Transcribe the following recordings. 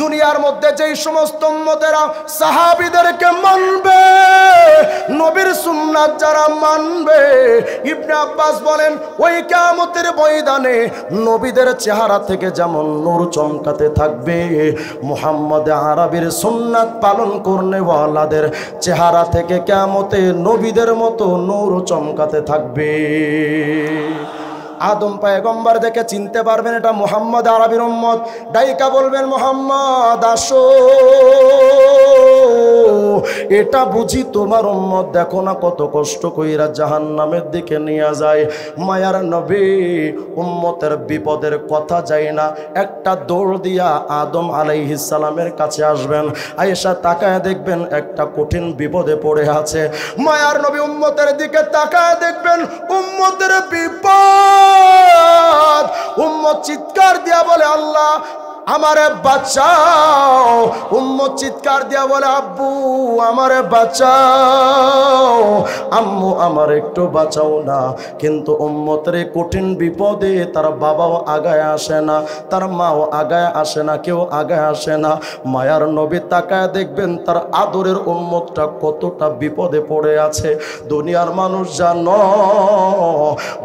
দুনিয়ার মধ্যে যেই সমস্ত উম্মতেরা সাহাবীদেরকে মানবে, নবীর সুন্নাত যারা মানবে, ইবনে আব্বাস বলেন ওই কিয়ামতের ময়দানে নবীদের চেহারা থেকে যেমন নূর চমকাতে থাকবে, মুহাম্মদ আরবির সুন্নাত পালন করনেওয়ালাদের চেহারা থেকে কিয়ামতে নবীদের মতো নূর চমকাতে থাকবে। আদম পয়গম্বর দেখে চিনতে পারবেন এটা মুহাম্মদ আরবির উম্মত। ডাইকা বলবেন মুহাম্মদ আসো, এটা বুঝি তোমার উম্মত, দেখো না কত কষ্ট কইরা জাহান্নামের দিকে নিয়ে যায়। মায়ার নবী উম্মতের বিপদের কথা যায় না, একটা দৌড় দিয়া আদম আলাইহিস সালামের কাছে আসবেন, আয়েশা তাকায় দেখবেন একটা কঠিন বিপদে পড়ে আছে। মায়ার নবী উম্মতের দিকে তাকায় দেখবেন উম্মতের বিপদ। উম্মত চিৎকার দিয়া বলে আল্লাহ আমারে বাঁচাও। উম্মত চিৎকার দিয়া বলে আব্বু আমারে বাঁচাও, আম্মু আমার একটু বাঁচাও না। কিন্তু উম্মতের কঠিন বিপদে তার বাবাও আগায় আসে না, তার মাও আগায় আসে না, কেউ আগায় আসে না। মায়ার নবী তাকায় দেখবেন তার আদরের উম্মতটা কতটা বিপদে পড়ে আছে। দুনিয়ার মানুষ জানো,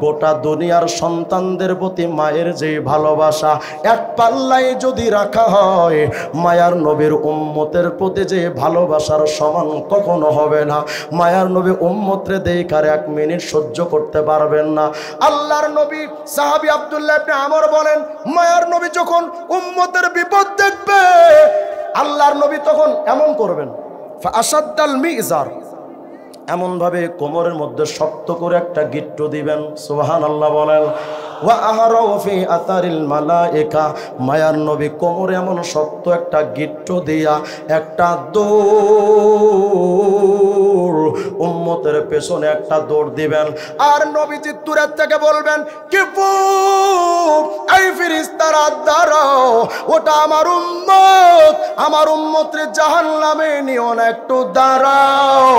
গোটা দুনিয়ার সন্তানদের প্রতি মায়ের যে ভালোবাসা এক পাল্লায় যদি রাখা হয়, মায়ার নবীর উম্মতের প্রতি যে ভালোবাসার সমান কখনো হবে না। মায়ার নবী উম্মতরে দেখার এক মিনিট সহ্য করতে পারবেন না। আল্লাহর নবী সাহাবী আব্দুল্লাহ ইবনে আমর বলেন, মায়ার নবী যখন উম্মতের বিপদ দেখবে, আল্লাহর নবী তখন এমন করবেন, ফাআসাদ্দাল মিজার, এমন ভাবে কোমরের মধ্যে শক্ত করে একটা গিট্টু দিবেন। সুবহানাল্লাহ বলেন। ওয়া আহরাউ ফি আতারিল মালায়েকা, মায়ার নবী কোমরে এমন শক্ত একটা গিট্টু দিয়া একটা দৌড়, উম্মতের পেছনে একটা দৌড় দিবেন। আর নবীজি দূরের থেকে বলবেন কিপু এই ফেরেশতারা দাঁড়াও, ওটা আমার উম্মত, আমার উম্মতরে জাহান্নামে নিও না, একটু দাঁড়াও।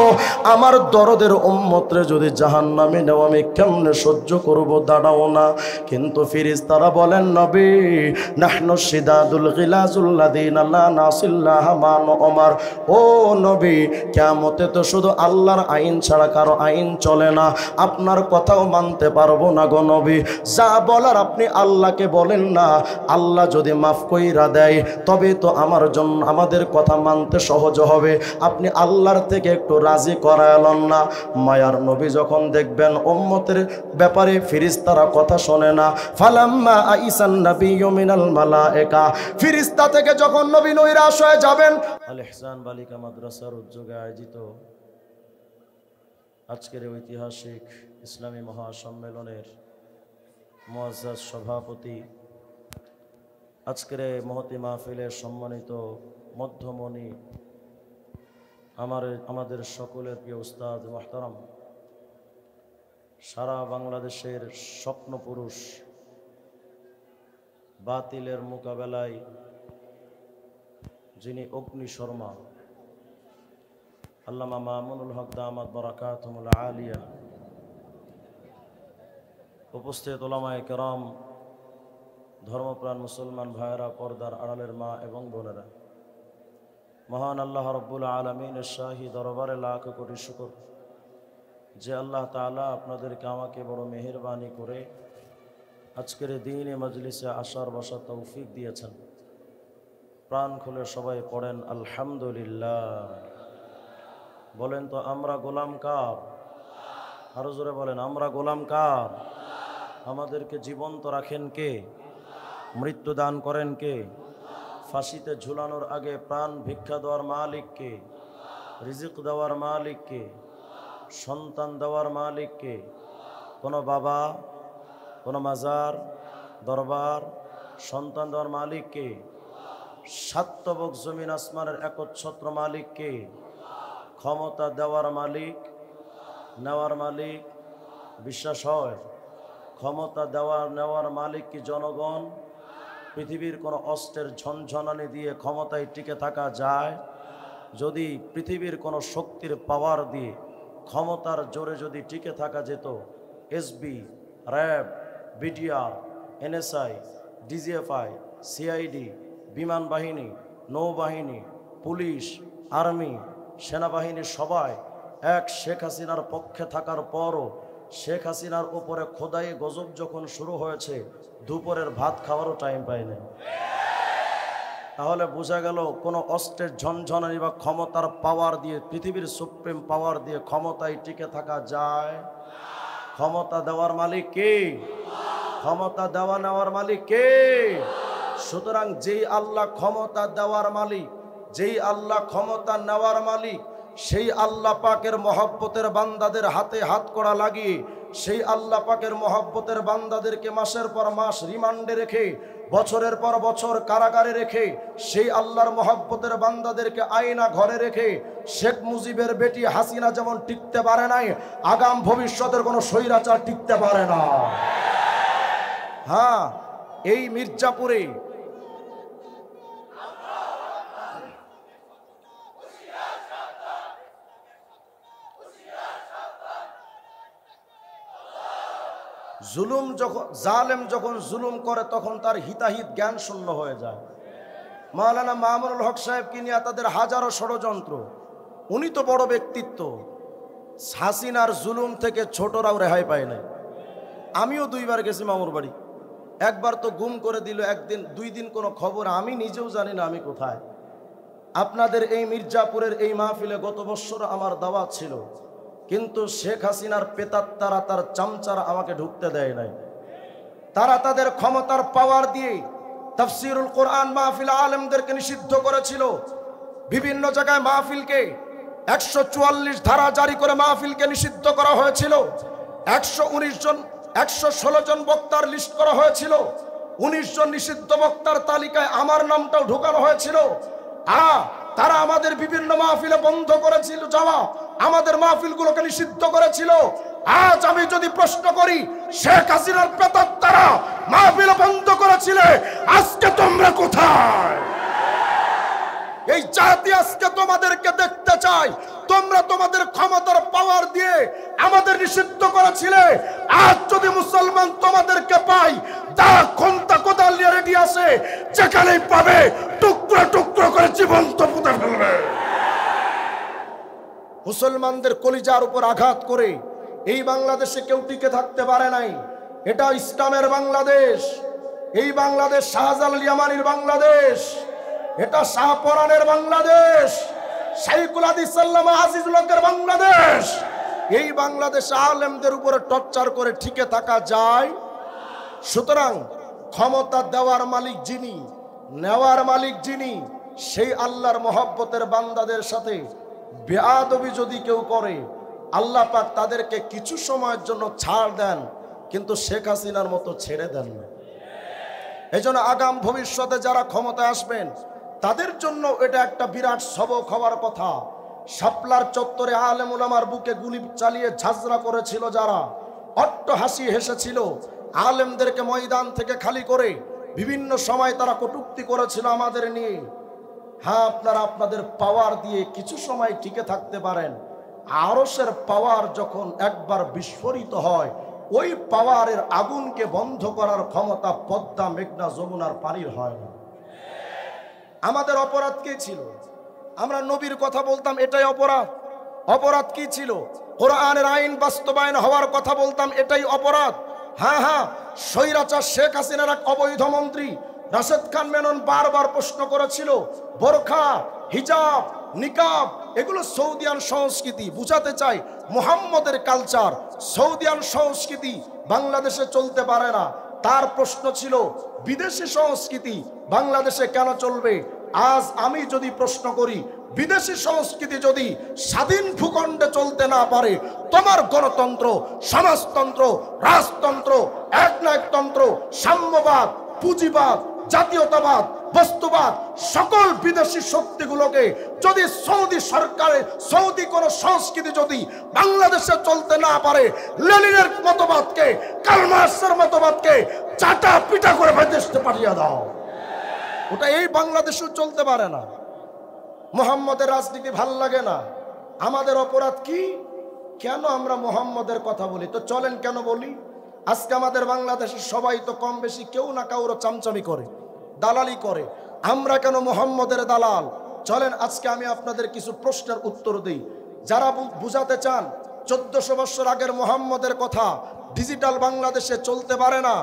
আমার দরদের উম্মতরে যদি জাহান্নামে নেও আমি কেমনে সহ্য করব, দাঁড়াও না। কিন্তু ফেরেশতারা বলেন নবী নাহনু শিদাদুল গিলাজুল্লাযিনা লা নাসিল্লাহ মান ওমর, ও নবী কিয়ামতে তো শুধু আল্লাহর আইন ছাড়া কারো আইন চলে না, আপনার কথাও মানতে পারবো না গো নবী। যা বলার আপনি আল্লাহকে বলেন না, আল্লাহ যদি মাফ কইরা দেয় তবে তো আমার জন্য আমাদের কথা মানতে সহজ হবে, আপনি আল্লাহর থেকে একটু রাজি করায়লেন না। মায়ার নবী যখন দেখবেন উম্মতের ব্যাপারে ফেরেশতারা কথা শোনে না, ফালাম্মা আইসান নাবিয়্যু মিনাল মালায়েকা, ফেরেশতা থেকে যখন নবী নৈরাশ হয়ে যাবেন। আল ইহসান বালিকা মাদ্রাসার উদ্যোগে আয়োজিত আজকের ঐতিহাসিক ইসলামী মহাসম্মেলনের মুআজ্জাজ সভাপতি, আজকের মহতি মাহফিলের সম্মানিত মধ্যমণি, আমাদের সকলের প্রিয় উস্তাদ মুহতারাম, সারা বাংলাদেশের স্বপ্ন পুরুষ, বাতিলের মোকাবেলায় যিনি অগ্নি শর্মা, আল্লামা মামুনুল হক দামাত বারাকাতুহুল আলিয়া, উপস্থিত উলামায়ে কেরাম, ধর্মপ্রাণ মুসলমান ভাইয়েরা, পর্দার আড়ালের মা এবং বোনেরা, মহান আল্লাহ রব্বুল আলামিনের শাহী দরবারে লাখ কোটি শুকর যে আল্লাহ তাআলা আপনাদেরকে আমাকে বড় মেহেরবানি করে আজকের দিনে মজলিসে আসার বসার তৌফিক দিয়েছেন। প্রাণ খুলে সবাই পড়েন আলহামদুলিল্লাহ। বলেন তো আমরা গোলাম কার? আরো জোরে বলেন আমরা গোলাম কার? আমাদেরকে জীবন্ত রাখেন কে? মৃত্যু দান করেন কে? ফাঁসিতে ঝুলানোর আগে প্রাণ ভিক্ষা দেওয়ার মালিক কে? রিজিক দেওয়ার মালিক কে? সন্তান দেওয়ার মালিক কে? কোনো বাবা, কোনো মাজার, দরবার সন্তান দেওয়ার মালিক কে? সাতবক জমিন আসমানের একচ্ছত্র মালিক কে? ক্ষমতা দেওয়ার মালিক, নেওয়ার মালিক? বিশ্বাস হয়? ক্ষমতা দেওয়ার নেওয়ার মালিক কি জনগণ? পৃথিবীর কোনো অস্ত্রের ঝনঝনানি দিয়ে ক্ষমতায় টিকে থাকা যায়? যদি পৃথিবীর কোনো শক্তির পাওয়ার দিয়ে ক্ষমতার জোরে যদি টিকে থাকা যেত, SB, RAB, BDR, NSI, DGFI, CID, বিমান বাহিনী, নৌবাহিনী, পুলিশ, আর্মি, সেনাবাহিনী সবাই এক শেখ হাসিনার পক্ষে থাকার পরও শেখ হাসিনার উপরে খোদাই গজব যখন শুরু হয়েছে, দুপুরের ভাত খাওয়ারও টাইম পায়নি। তাহলে বোঝা গেল কোনো অস্ত্রের ঝনঝনানি বা ক্ষমতার পাওয়ার দিয়ে, পৃথিবীর সুপ্রিম পাওয়ার দিয়ে ক্ষমতায় টিকে থাকা যায়? ক্ষমতা দেওয়ার মালিক কে? ক্ষমতা দেওয়া নেওয়ার মালিক কে? সুতরাং যেই আল্লাহ ক্ষমতা দেওয়ার মালিক, যেই আল্লাহ ক্ষমতা নেওয়ার মালিক, সেই আল্লাহ পাকের মহব্বতের বান্দাদের হাতে হাত কড়া লাগিয়ে সেই আল্লাহ পাকের মহব্বতের বান্দাদেরকে মাসের পর মাস রিমান্ডে রেখে, বছরের পর বছর কারাগারে রেখে, সেই আল্লাহর মহব্বতের বান্দাদেরকে আয়না ঘরে রেখে শেখ মুজিবের বেটি হাসিনা যেমন টিকতে পারে নাই, আগাম ভবিষ্যতের কোনো স্বৈরাচার টিকতে পারে না। হ্যাঁ, এই মির্জাপুরে জুলুম যখন, জালেম যখন জুলুম করে তখন তার হিতাহিত জ্ঞান শূন্য হয়ে যায়। মাওলানা মামুনুল হক সাহেবকে নিয়ে তাদের হাজারো ষড়যন্ত্র। উনি তো বড় ব্যক্তিত্ব, হাসিনার জুলুম থেকে ছোটরাও রেহাই পায় নাই। আমিও 2 বার গেছি মামুর বাড়ি, একবার তো গুম করে দিল, একদিন 2 দিন কোনো খবর, আমি নিজেও জানি না আমি কোথায়। আপনাদের এই মির্জাপুরের এই মাহফিলে গত বছর আমার দাওয়াত ছিল, কিন্তু শেখ হাসিনার পেতাত্তারা, তার চামচারা আমাকে ঢুকতে দেয় নাই। তারা তাদের ক্ষমতার পাওয়ার দিয়ে তাফসিরুল কোরআন মাহফিল আলেমদেরকে নিষিদ্ধ করেছিল। বিভিন্ন জায়গায় মাহফিলকে 144 ধারা জারি করে মাহফিলকে নিষিদ্ধ করা হয়েছিল। 119 জন, 116 জন বক্তার লিস্ট করা হয়েছিল। 19 জন নিষিদ্ধ বক্তার তালিকায় আমার নামটাও ঢোকানো হয়েছিল। তারা আমাদের বিভিন্ন মাহফিলে বন্ধ করেছিল যাওয়া, আমাদের মাহফিলগুলোকে নিষিদ্ধ করেছিল। আজ আমি যদি প্রশ্ন করি, শেখ হাসিনার পেতাত্তারা মাহফিল বন্ধ করেছিলে, আজকে তোমরা কোথায়? এই জাতি আজকে তোমাদেরকে দেখতে চাই। তোমরা তোমাদের ক্ষমতার পাওয়ার দিয়ে আমাদের নিষিদ্ধ করেছিলে। আজ যদি মুসলমান তোমাদেরকে পাই, তা খন্তা কোদাল নিয়ে রেডি আছে, যেখানেই পাবে টুকরো টুকরো করে জীবন্ত পুঁতে ফেলবে। মুসলমানদের কলিজার উপর আঘাত করে এই বাংলাদেশে কেউ টিকে থাকতে পারে নাই। এটা ইসলামের বাংলাদেশ। এই বাংলাদেশ শাহজালাল ইয়ামানির বাংলাদেশ, এটা শাহপরানের বাংলাদেশ, শাইখুল হাদিস আল্লামা আজিজুল হকের বাংলাদেশ। এই বাংলাদেশে আলেমদের উপরে টর্চার করে টিকে থাকা যায়? সুতরাং ক্ষমতা দেওয়ার মালিক যিনি, নেওয়ার মালিক যিনি, সেই আল্লাহর মহব্বতের বান্দাদের সাথে বেয়াদবি যদি কেউ করে, আল্লাহ পাক তাদেরকে কিছু সময়ের জন্য ছাড় দেন, কিন্তু শেখ হাসিনার মতো ছেড়ে দেন না। এই জন্য আগাম ভবিষ্যতে যারা ক্ষমতায় আসবেন তাদের জন্য এটা একটা বিরাট সবক হওয়ার কথা। শাপলার চত্বরে আলেম ওলামার বুকে গুলি চালিয়ে ঝাঁঝরা করেছিল যারা, অট্টহাসি হেসেছিল, আলেমদেরকে ময়দান থেকে খালি করে বিভিন্ন সময় তারা কটূক্তি করেছিল আমাদের নিয়ে। হ্যাঁ, আপনারা আপনাদের পাওয়ার দিয়ে কিছু সময় টিকে থাকতে পারেন। আরশের পাওয়ার যখন একবার বিস্ফোরিত হয়, ওই পাওয়ারের আগুনকে বন্ধ করার ক্ষমতা পদ্মা, মেঘনা, যমুনার পানির হয় না। আমাদের অপরাধ কি ছিল? আমরা নবীর কথা বলতাম, এটাই অপরাধ। অপরাধ কি ছিল? কোরআনের আইন বাস্তবায়ন হওয়ার কথা বলতাম, এটাই অপরাধ। হ্যাঁ, স্বৈরাচার শেখ হাসিনার এক অবৈধ মন্ত্রী রাশেদ খান মেনন বারবার প্রশ্ন করেছিল, বোরখা, হিজাব, নিকাব এগুলো সৌদিয়ান সংস্কৃতি। বুঝাতে চাই মুহাম্মদের কালচার, সৌদিয়ান সংস্কৃতি বাংলাদেশে চলতে পারে না। তার প্রশ্ন ছিল, বিদেশি সংস্কৃতি বাংলাদেশে কেন চলবে? আজ আমি যদি প্রশ্ন করি, বিদেশি সংস্কৃতি যদি স্বাধীন ভূখণ্ডে চলতে না পারে, তোমার গণতন্ত্র, সমাজতন্ত্র, রাজতন্ত্র, একনায়কতন্ত্র, সাম্যবাদ, পুঁজিবাদ, জাতীয়তাবাদ, বস্তুবাদ, সকল বিদেশি শক্তিগুলোকে যদি সৌদি সরকারে, সৌদি কোন সংস্কৃতি যদি বাংলাদেশে চলতে না পারে, লেনিনের মতবাদকে, কার্ল মার্কসের মতবাদকে চাটা পিটা করে বিদেশে পাঠিয়ে দাও। ওটা এই বাংলাদেশেও চলতে পারে না। মুহাম্মদের রাজনীতি ভাল লাগে না। আমাদের অপরাধ কি? কেন আমরা মুহাম্মদের কথা বলি? তো চলেন কেন বলি? আজকে আমাদের বাংলাদেশের সবাই তো কম বেশি কেউ না কাউর চামচামি করে, দালালি করে। আমরা কেন মুহাম্মদের দালাল? চলেন আজকে আমি আপনাদের কিছু প্রশ্নের উত্তর দিই। যারা বুঝাতে চান 1400 বছর আগের মুহাম্মদের কথা ডিজিটাল বাংলাদেশে চলতে পারে না,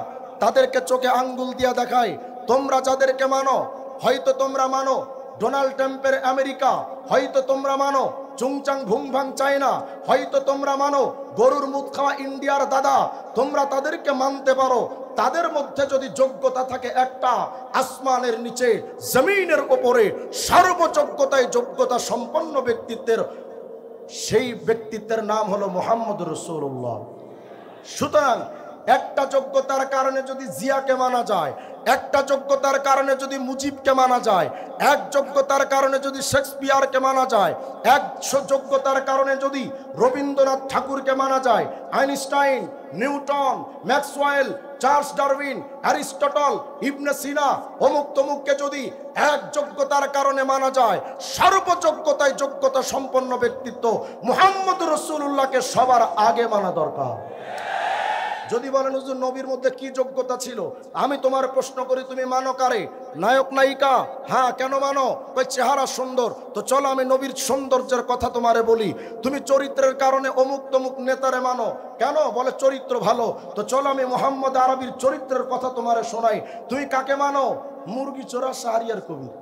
তাদেরকে চোখে আঙ্গুল দিয়ে দেখায়। তোমরা যাদেরকে মানো, হয়তো তোমরা মানো ডোনাল্ড ট্রাম্পের আমেরিকা, হয়তো তোমরা মানো চুংচাং ভুংভাং চায়না, হয়তো তোমরা মানো গরুর মুখ খাওয়া ইন্ডিয়ার দাদা, তোমরা তাদেরকে মানতে পারো। তাদের মধ্যে যদি যোগ্যতা থাকে একটা, আসমানের নিচে জমিনের উপরে সর্বযোগ্যতায় যোগ্যতা সম্পন্ন ব্যক্তিত্বের, সেই ব্যক্তিত্বের নাম হলো মুহাম্মদুর রাসূলুল্লাহ। সুতরাং একটা যোগ্যতার কারণে যদি জিয়াকে মানা যায়, একটা যোগ্যতার কারণে যদি মুজিবকে মানা যায়, এক যোগ্যতার কারণে যদি শেক্সপিয়ারকে মানা যায়, এক যোগ্যতার কারণে যদি রবীন্দ্রনাথ ঠাকুরকে মানা যায়, Einstein, Newton, Maxwell, Charles Darwin, Aristotle, Ibn Sina, অমুক তমুককে যদি এক যোগ্যতার কারণে মানা যায়, সর্বযোগ্যতায় যোগ্যতা সম্পন্ন ব্যক্তিত্ব মুহাম্মদুর রাসূলুল্লাহকে সবার আগে মানা দরকার। যদি বলেন হুজুর নবীর মধ্যে কি যোগ্যতা ছিল, আমি তোমার প্রশ্ন করি তুমি মানো কারে? নায়ক নায়িকা? হ্যাঁ, কেন মানো? ওই চেহারা সুন্দর, তো চলো আমি নবীর সৌন্দর্যের কথা তোমারে বলি। তুমি চরিত্রের কারণে অমুক তমুক নেতারে মানো, কেন? বলে চরিত্র ভালো, তো চলো আমি মোহাম্মদ আরবির চরিত্রের কথা তোমারে শোনাই। তুমি কাকে মানো? মুরগি চোরা শাহরিয়ার কবির।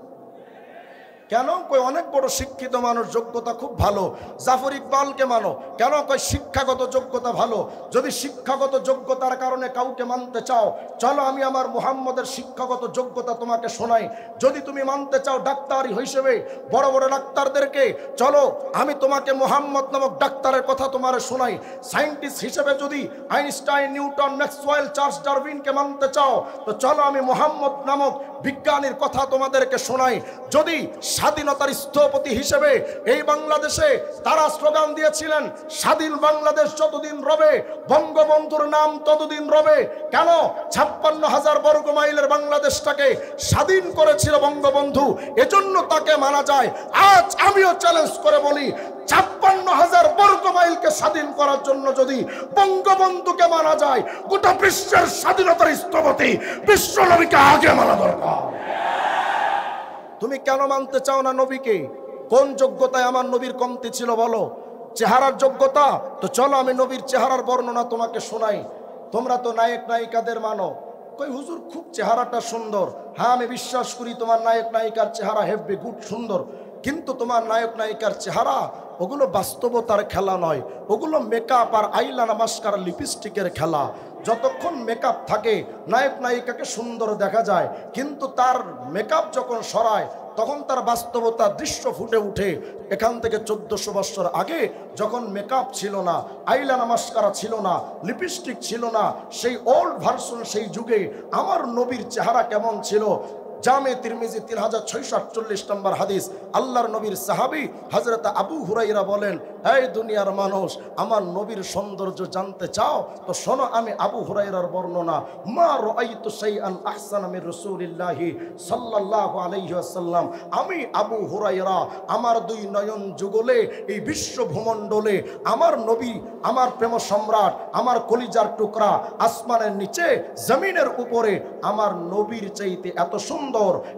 কেন? কই অনেক বড় শিক্ষিত মানুষ, যোগ্যতা খুব ভালো। জাফর ইকবালকে মানো, কেন? কই শিক্ষাগত যোগ্যতা ভালো। যদি শিক্ষাগত যোগ্যতার কারণে কাউকে মানতে চাও, চলো আমি আমার মুহাম্মদের শিক্ষাগত যোগ্যতা তোমাকে শোনাই। যদি তুমি মানতে চাও ডাক্তারি হিসেবে বড় বড় ডাক্তারদেরকে, চলো আমি তোমাকে মুহাম্মদ নামক ডাক্তারের কথা তোমারে শোনাই। সায়েন্টিস্ট হিসেবে যদি আইনস্টাইন, নিউটন, ম্যাক্সওয়েল, চার্লস ডারউইনকে মানতে চাও, তো চলো আমি মুহাম্মদ নামক বিজ্ঞানীর কথা তোমাদেরকে শোনাই। যদি স্বাধীনতার স্থপতি হিসেবে এই বাংলাদেশে তারা স্লোগান দিয়েছিলেন স্বাধীন বাংলাদেশ যতদিন রবে বঙ্গবন্ধুর নাম ততদিন রবে, কেন? 56,000 বর্গ মাইলের বাংলাদেশটাকে স্বাধীন করেছিল বঙ্গবন্ধু, এজন্য তাকে মানা যায়। আজ আমিও চ্যালেঞ্জ করে বলি, 56,000 বর্গ মাইলকে স্বাধীন করার জন্য যদি বঙ্গবন্ধুকে মানা যায়, গোটা বিশ্বের স্বাধীনতার স্থপতি বিশ্ব নবীকে আগে মানা দরকার। তুমি কেন মানতে চাও না নবীকে? কোন যোগ্যতায় আমার নবীর কমতি ছিল বলো? চেহারার যোগ্যতা? তো চলো আমি নবীর চেহারার বর্ণনা তোমাকে শোনাই। তোমরা তো নায়ক নায়িকাদের মানো, কই হুজুর খুব চেহারাটা সুন্দর। হ্যাঁ, আমি বিশ্বাস করি তোমার নায়ক নায়িকার চেহারা হেভি গুড সুন্দর, কিন্তু তোমার নায়ক নায়িকার চেহারা ওগুলো বাস্তবতার খেলা নয়, ওগুলো মেকআপ আর আইলানা মাস্কারা লিপস্টিকের খেলা। যতক্ষণ মেকআপ থাকে নায়ক নায়িকাকে সুন্দর দেখা যায়, কিন্তু তার মেকআপ যখন সরায় তখন তার বাস্তবতার দৃশ্য ফুটে উঠে। এখান থেকে 1400 বছর আগে যখন মেকআপ ছিল না, আইলানা মাস্কারা ছিল না, লিপস্টিক ছিল না, সেই ওল্ড ভার্সন, সেই যুগে আমার নবীর চেহারা কেমন ছিল? জামে তিরমিজি 3648 নম্বর হাদিস, আল্লাহর নবীর সাহাবী হযরত আবু হুরায়রা বলেন, এই দুনিয়ার মানুষ, আমার নবীর সৌন্দর্য জানতে চাও তো শোনো আমি আবু হুরায়রার বর্ণনা। মা রাআইতু শাইআন আহসানা মির রাসূলিল্লাহি সাল্লাল্লাহু আলাইহি ওয়াসাল্লাম। আমি আবু হুরায়রা আমার দুই নয়ন যুগলে এই বিশ্ব ভূমণ্ডলে আমার নবী, আমার প্রেম সম্রাট, আমার কলিজার টুকরা, আসমানের নিচে জমিনের উপরে আমার নবীর চাইতে এত সুন্দর,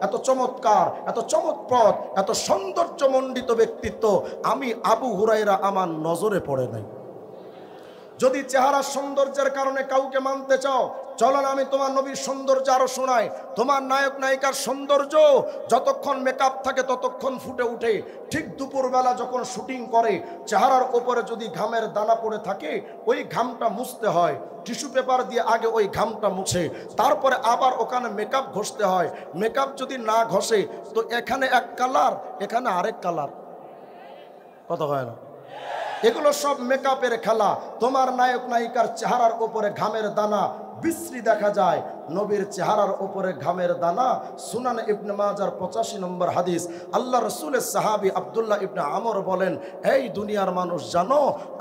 এত চমৎকার, এত চমৎপ্রদ, এত সৌন্দর্যমণ্ডিত ব্যক্তিত্ব আমি আবু হুরায়রা আমার নজরে পড়ে নাই। যদি চেহারার সৌন্দর্যের কারণে কাউকে মানতে চাও, চলো না আমি তোমার নবীর সৌন্দর্য আরো শোনাই। তোমার নায়ক নায়িকার সৌন্দর্য যতক্ষণ মেকআপ থাকে ততক্ষণ ফুটে উঠে। ঠিক দুপুরবেলা যখন শুটিং করে, চেহারার ওপরে যদি ঘামের দানা পড়ে থাকে, ওই ঘামটা মুছতে হয়, টিস্যু পেপার দিয়ে আগে ওই ঘামটা মুছে, তারপরে আবার ওখানে মেকআপ ঘষতে হয়। মেকআপ যদি না ঘষে তো এখানে এক কালার, এখানে আরেক কালার, কথা হয় না? এগুলো সব মেকআপের খেলা। তোমার নায়ক নায়িকার চেহারার উপরে ঘামের দানা বিশ্রী দেখা যায়, নবীর চেহারার উপরে ঘামের দানা। সুনান ইবনে মাজার 85 নম্বর হাদিস, আল্লাহ রসুলের সাহাবী আব্দুল্লাহ ইবনে আমর বলেন, এই দুনিয়ার মানুষ জানো,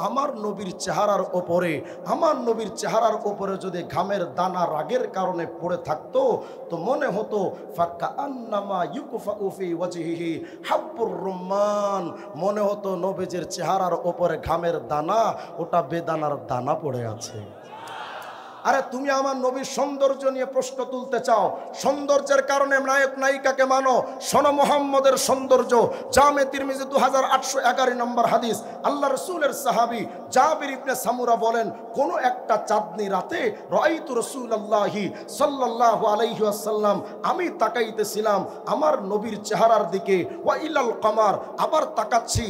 আমার নবীর চেহারার উপরে, আমার নবীর চেহারার উপরে যদি ঘামের দানা রাগের কারণে পড়ে থাকতো তো মনে হতো ফাকান্নামা ইউকফাউ ফি ওয়াজহিহি হাব্বুর রুম্মান, মনে হতো নবীজির চেহারার উপরে ঘামের দানা, ওটা বেদানার দানা পড়ে আছে। আরে তুমি আমার নবীর সৌন্দর্য নিয়ে প্রশ্ন তুলতে চাও, সৌন্দর্যের কারণে নায়ক নায়িকাকে মানো। শোনো মুহাম্মদের সৌন্দর্য। জামে তিরমিজি 2811 নম্বর হাদিস, আল্লাহ রাসূলের সাহাবী জাবির ইবনে সামুরা বলেন, কোন একটা চাঁদনি রাতে রাআইতু রাসূলুল্লাহি সাল্লাল্লাহু আলাইহি ওয়াসাল্লাম, আমি তাকাইতেছিলাম আমার নবীর চেহারার দিকে, ওয়া ইলাল কমার, আবার তাকাচ্ছি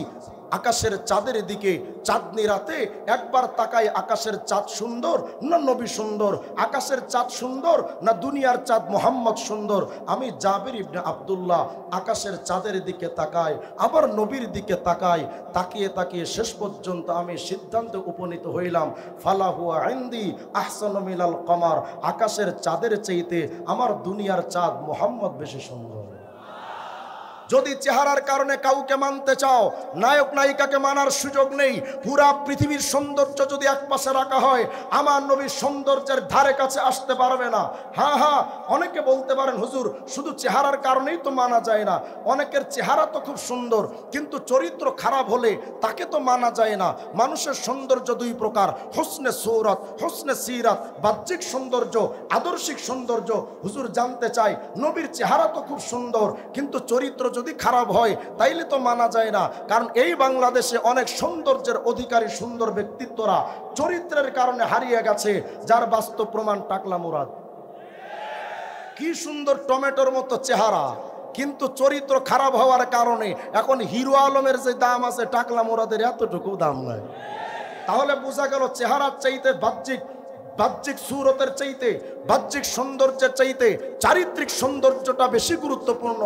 আকাশের চাঁদের দিকে। চাঁদনি রাতে একবার তাকাই আকাশের চাঁদ সুন্দর না নবী সুন্দর, আকাশের চাঁদ সুন্দর না দুনিয়ার চাঁদ মুহাম্মদ সুন্দর। আমি জাবির ইবনে আব্দুল্লাহ আকাশের চাঁদের দিকে তাকাই, আবার নবীর দিকে তাকাই, তাকিয়ে তাকিয়ে শেষ পর্যন্ত আমি সিদ্ধান্তে উপনীত হইলাম, ফালাহু ইনদি আহসানু মিনাল কমার, আকাশের চাঁদের চাইতে আমার দুনিয়ার চাঁদ মুহাম্মদ বেশি সুন্দর। যদি চেহারার কারণে কাউকে মানতে চাও, নায়ক নায়িকাকে মানার সুযোগ নেই। পুরা পৃথিবীর সৌন্দর্য যদি এক পাশে রাখা হয়, আমার নবীর সৌন্দর্যের ধারে কাছে আসতে পারবে না। হ্যাঁ হ্যাঁ, অনেকে বলতে পারেন হুজুর শুধু চেহারার কারণেই তো মানা যায় না। অনেকের চেহারা তো খুব সুন্দর, কিন্তু চরিত্র খারাপ হলে তাকে তো মানা যায় না। মানুষের সৌন্দর্য দুই প্রকার, হুসনে সূরত, হুসনে সিরাত, বাহ্যিক সৌন্দর্য, আদর্শিক সৌন্দর্য। হুজুর জানতে চাই, নবীর চেহারা তো খুব সুন্দর, কিন্তু চরিত্র যদি খারাপ হয় তাইলে তো মানা যায় না। কারণ এই বাংলাদেশে অনেক সৌন্দর্যের অধিকারী সুন্দর ব্যক্তিত্বরা চরিত্রের কারণে হারিয়ে গেছে, যার বাস্তব প্রমাণ টাকলা মুরাদ। কি সুন্দর টমেটোর মতো চেহারা, কিন্তু চরিত্র খারাপ হওয়ার কারণে এখন হিরো আলমের যে দাম আছে টাকলা মুরাদের এতটুকু দাম নাই। তাহলে বোঝা গেল চেহারার চাইতে বাহ্যিক সুরতের চাইতে, বাহ্যিক সৌন্দর্যের চাইতে চারিত্রিক সৌন্দর্যটা বেশি গুরুত্বপূর্ণ।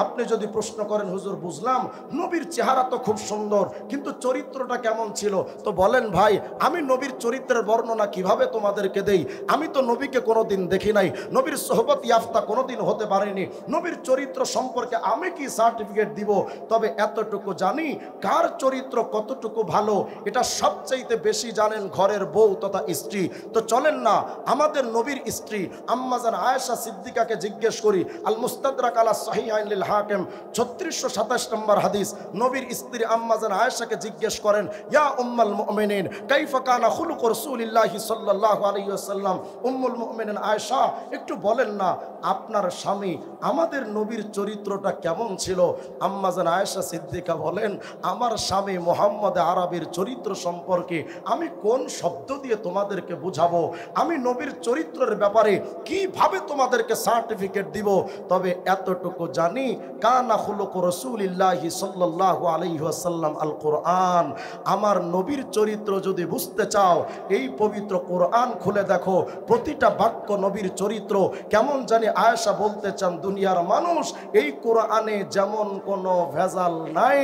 আপনি যদি প্রশ্ন করেন হুজুর বুঝলাম নবীর চেহারা তো খুব সুন্দর, কিন্তু চরিত্রটা কেমন ছিল, তো বলেন ভাই আমি নবীর চরিত্রের বর্ণনা কিভাবে তোমাদেরকে দেই? আমি তো নবীকে কোনোদিন দেখি নাই, নবীর সোহবত ইয়াফতা কোনোদিন হতে পারিনি, নবীর চরিত্র সম্পর্কে আমি কি সার্টিফিকেট দিব? তবে এতটুকু জানি কার চরিত্র কতটুকু ভালো এটা সবচাইতে বেশি জানেন ঘরের বউ তথা স্ত্রী। তো চলেন না আমাদের নবীর স্ত্রী আম্মাজান আয়েশা সিদ্দিকাকে জিজ্ঞেস করি। আল মুস্তাদরাক আলা সহিহাইন লিল হাকিম 3627 নম্বর হাদিস, নবীর স্ত্রী আম্মাজান আয়েশাকে জিজ্ঞেস করেন, ইয়া উম্মাল মুমিনিন কাইফা কানা খুলুক রাসূলিল্লাহি সাল্লাল্লাহু আলাইহি ওয়াসাল্লাম। উম্মুল মুমিনিন আয়েশা একটু বলেন না আপনার স্বামী আমাদের নবীর চরিত্রটা কেমন ছিল? আম্মাজান আয়েশা সিদ্দিকা বলেন, আমার স্বামী মুহাম্মদ আরবির চরিত্র সম্পর্কে আমি কোন শব্দ দিয়ে তোমাদেরকে বুঝাবো? আমি নবীর চরিত্রের ব্যাপারে কিভাবে তোমাদেরকে সার্টিফিকেট দিব? তবে এতটুকু জানি কানা খুলুক রাসূলিল্লাহি সাল্লাল্লাহু আলাইহি ওয়াসাল্লাম আল কোরআন। আমার নবীর চরিত্র যদি বুঝতে চাও এই পবিত্র কোরআন খুলে দেখো, প্রতিটা বাক্য নবীর চরিত্র কেমন জানি আয়েশা বলতে চান, দুনিয়ার মানুষ এই কোরআনে যেমন কোনো ভেজাল নাই,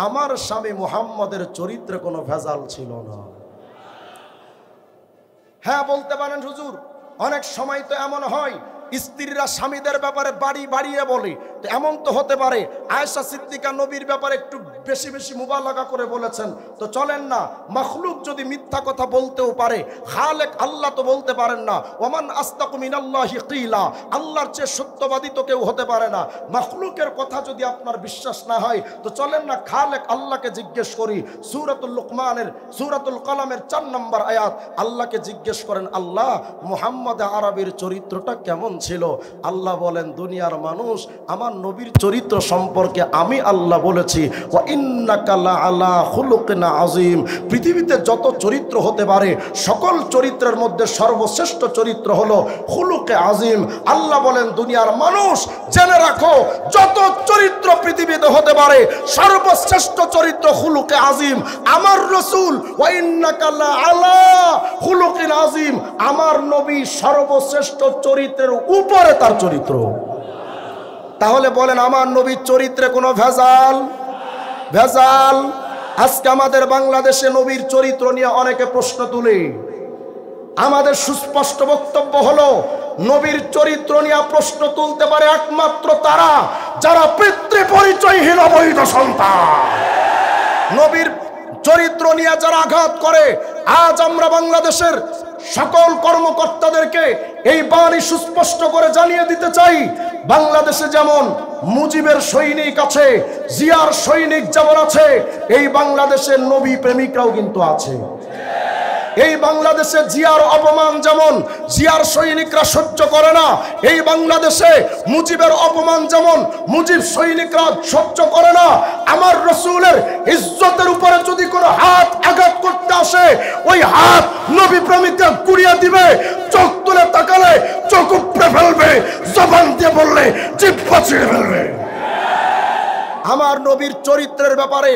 আমার স্বামী মুহাম্মদের চরিত্রে কোনো ভেজাল ছিল না। হ্যাঁ বলতে পারেন হুজুর অনেক সময় তো এমন হয় স্ত্রীরা স্বামীদের ব্যাপারে বাড়িয়ে বলে, তো এমন তো হতে পারে আয়েশা সিদ্দিকা নবীর ব্যাপারে একটু বেশি বেশি মুবালাগা করে বলেছেন। তো চলেন না, মাখলুক যদি মিথ্যা কথা বলতেও পারে, খালেক আল্লাহ তো বলতে পারেন না। ওমান আস্তাকু মিনাল্লাহি কিলা, আল্লাহর চেয়ে সত্যবাদী তো কেউ হতে পারে না। মাখলুকের কথা যদি আপনার বিশ্বাস না হয় তো চলেন না খালেক আল্লাহকে জিজ্ঞেস করি। সূরাতুল লুকমানের সূরাতুল কলামের 4 নম্বর আয়াত, আল্লাহকে জিজ্ঞেস করেন, আল্লাহ মুহাম্মদ আরবির চরিত্রটা কেমন ছিল? আল্লাহ বলেন, দুনিয়ার মানুষ আমার নবীর চরিত্র সম্পর্কে আমি আল্লাহ বলেছি, ওয়া ইন্নাকা লাআলা খুলুকিন আযীম। পৃথিবীতে যত চরিত্র হতে পারে সকল চরিত্রের মধ্যে সর্বশ্রেষ্ঠ চরিত্র হলো খুলুকে আযীম। আল্লাহ বলেন, দুনিয়ার মানুষ জেনে রাখো যত চরিত্র পৃথিবীতে হতে পারে সর্বশ্রেষ্ঠ চরিত্র খুলুকে আযীম আমার রাসূল। ওয়া ইন্নাকা লাআলা খুলুকিন আযীম, আমার নবী সর্বশ্রেষ্ঠ চরিত্রের উপরে তার চরিত্র। তাহলে বলেন আমার নবীর চরিত্রে কোনো ভেজাল? আজকে আমাদের বাংলাদেশে নবীর চরিত্র নিয়ে অনেকে প্রশ্ন তুলে। আমাদের সুস্পষ্ট বক্তব্য হলো, নবীর চরিত্র নিয়ে প্রশ্ন তুলতে পারে একমাত্র তারা যারা পিতৃ পরিচয়হীন অবৈধ সন্তান। নবীর চরিত্র নিয়ে যারা আঘাত করে, আজ আমরা বাংলাদেশের সকল কর্মকর্তাদেরকে এই বাণী সুস্পষ্ট করে জানিয়ে দিতে চাই, বাংলাদেশে যেমন মুজিবের সৈনিক আছে, জিয়ার সৈনিক যেমন আছে, এই বাংলাদেশের নবী প্রেমিকরাও কিন্তু আছে। এই বাংলাদেশে জিয়ার অপমান যেমন জিয়ার সৈনিকরা সহ্য করে না, এই বাংলাদেশে মুজিবের অপমান যেমন মুজিব সৈনিকরা সহ্য করে না। আমার রসুলের ইজ্জতের উপরে যদি কোনো হাত আঘাত করতে আসে, ওই হাত নবী প্রেমিকরা কুড়িয়ে দিবে, চোখ তুলে তাকালে চোখ উপড়ে ফেলবে, জবান দিয়ে বললে জিহ্বা ছিঁড়ে ফেলবে। আমার নবীর চরিত্রের ব্যাপারে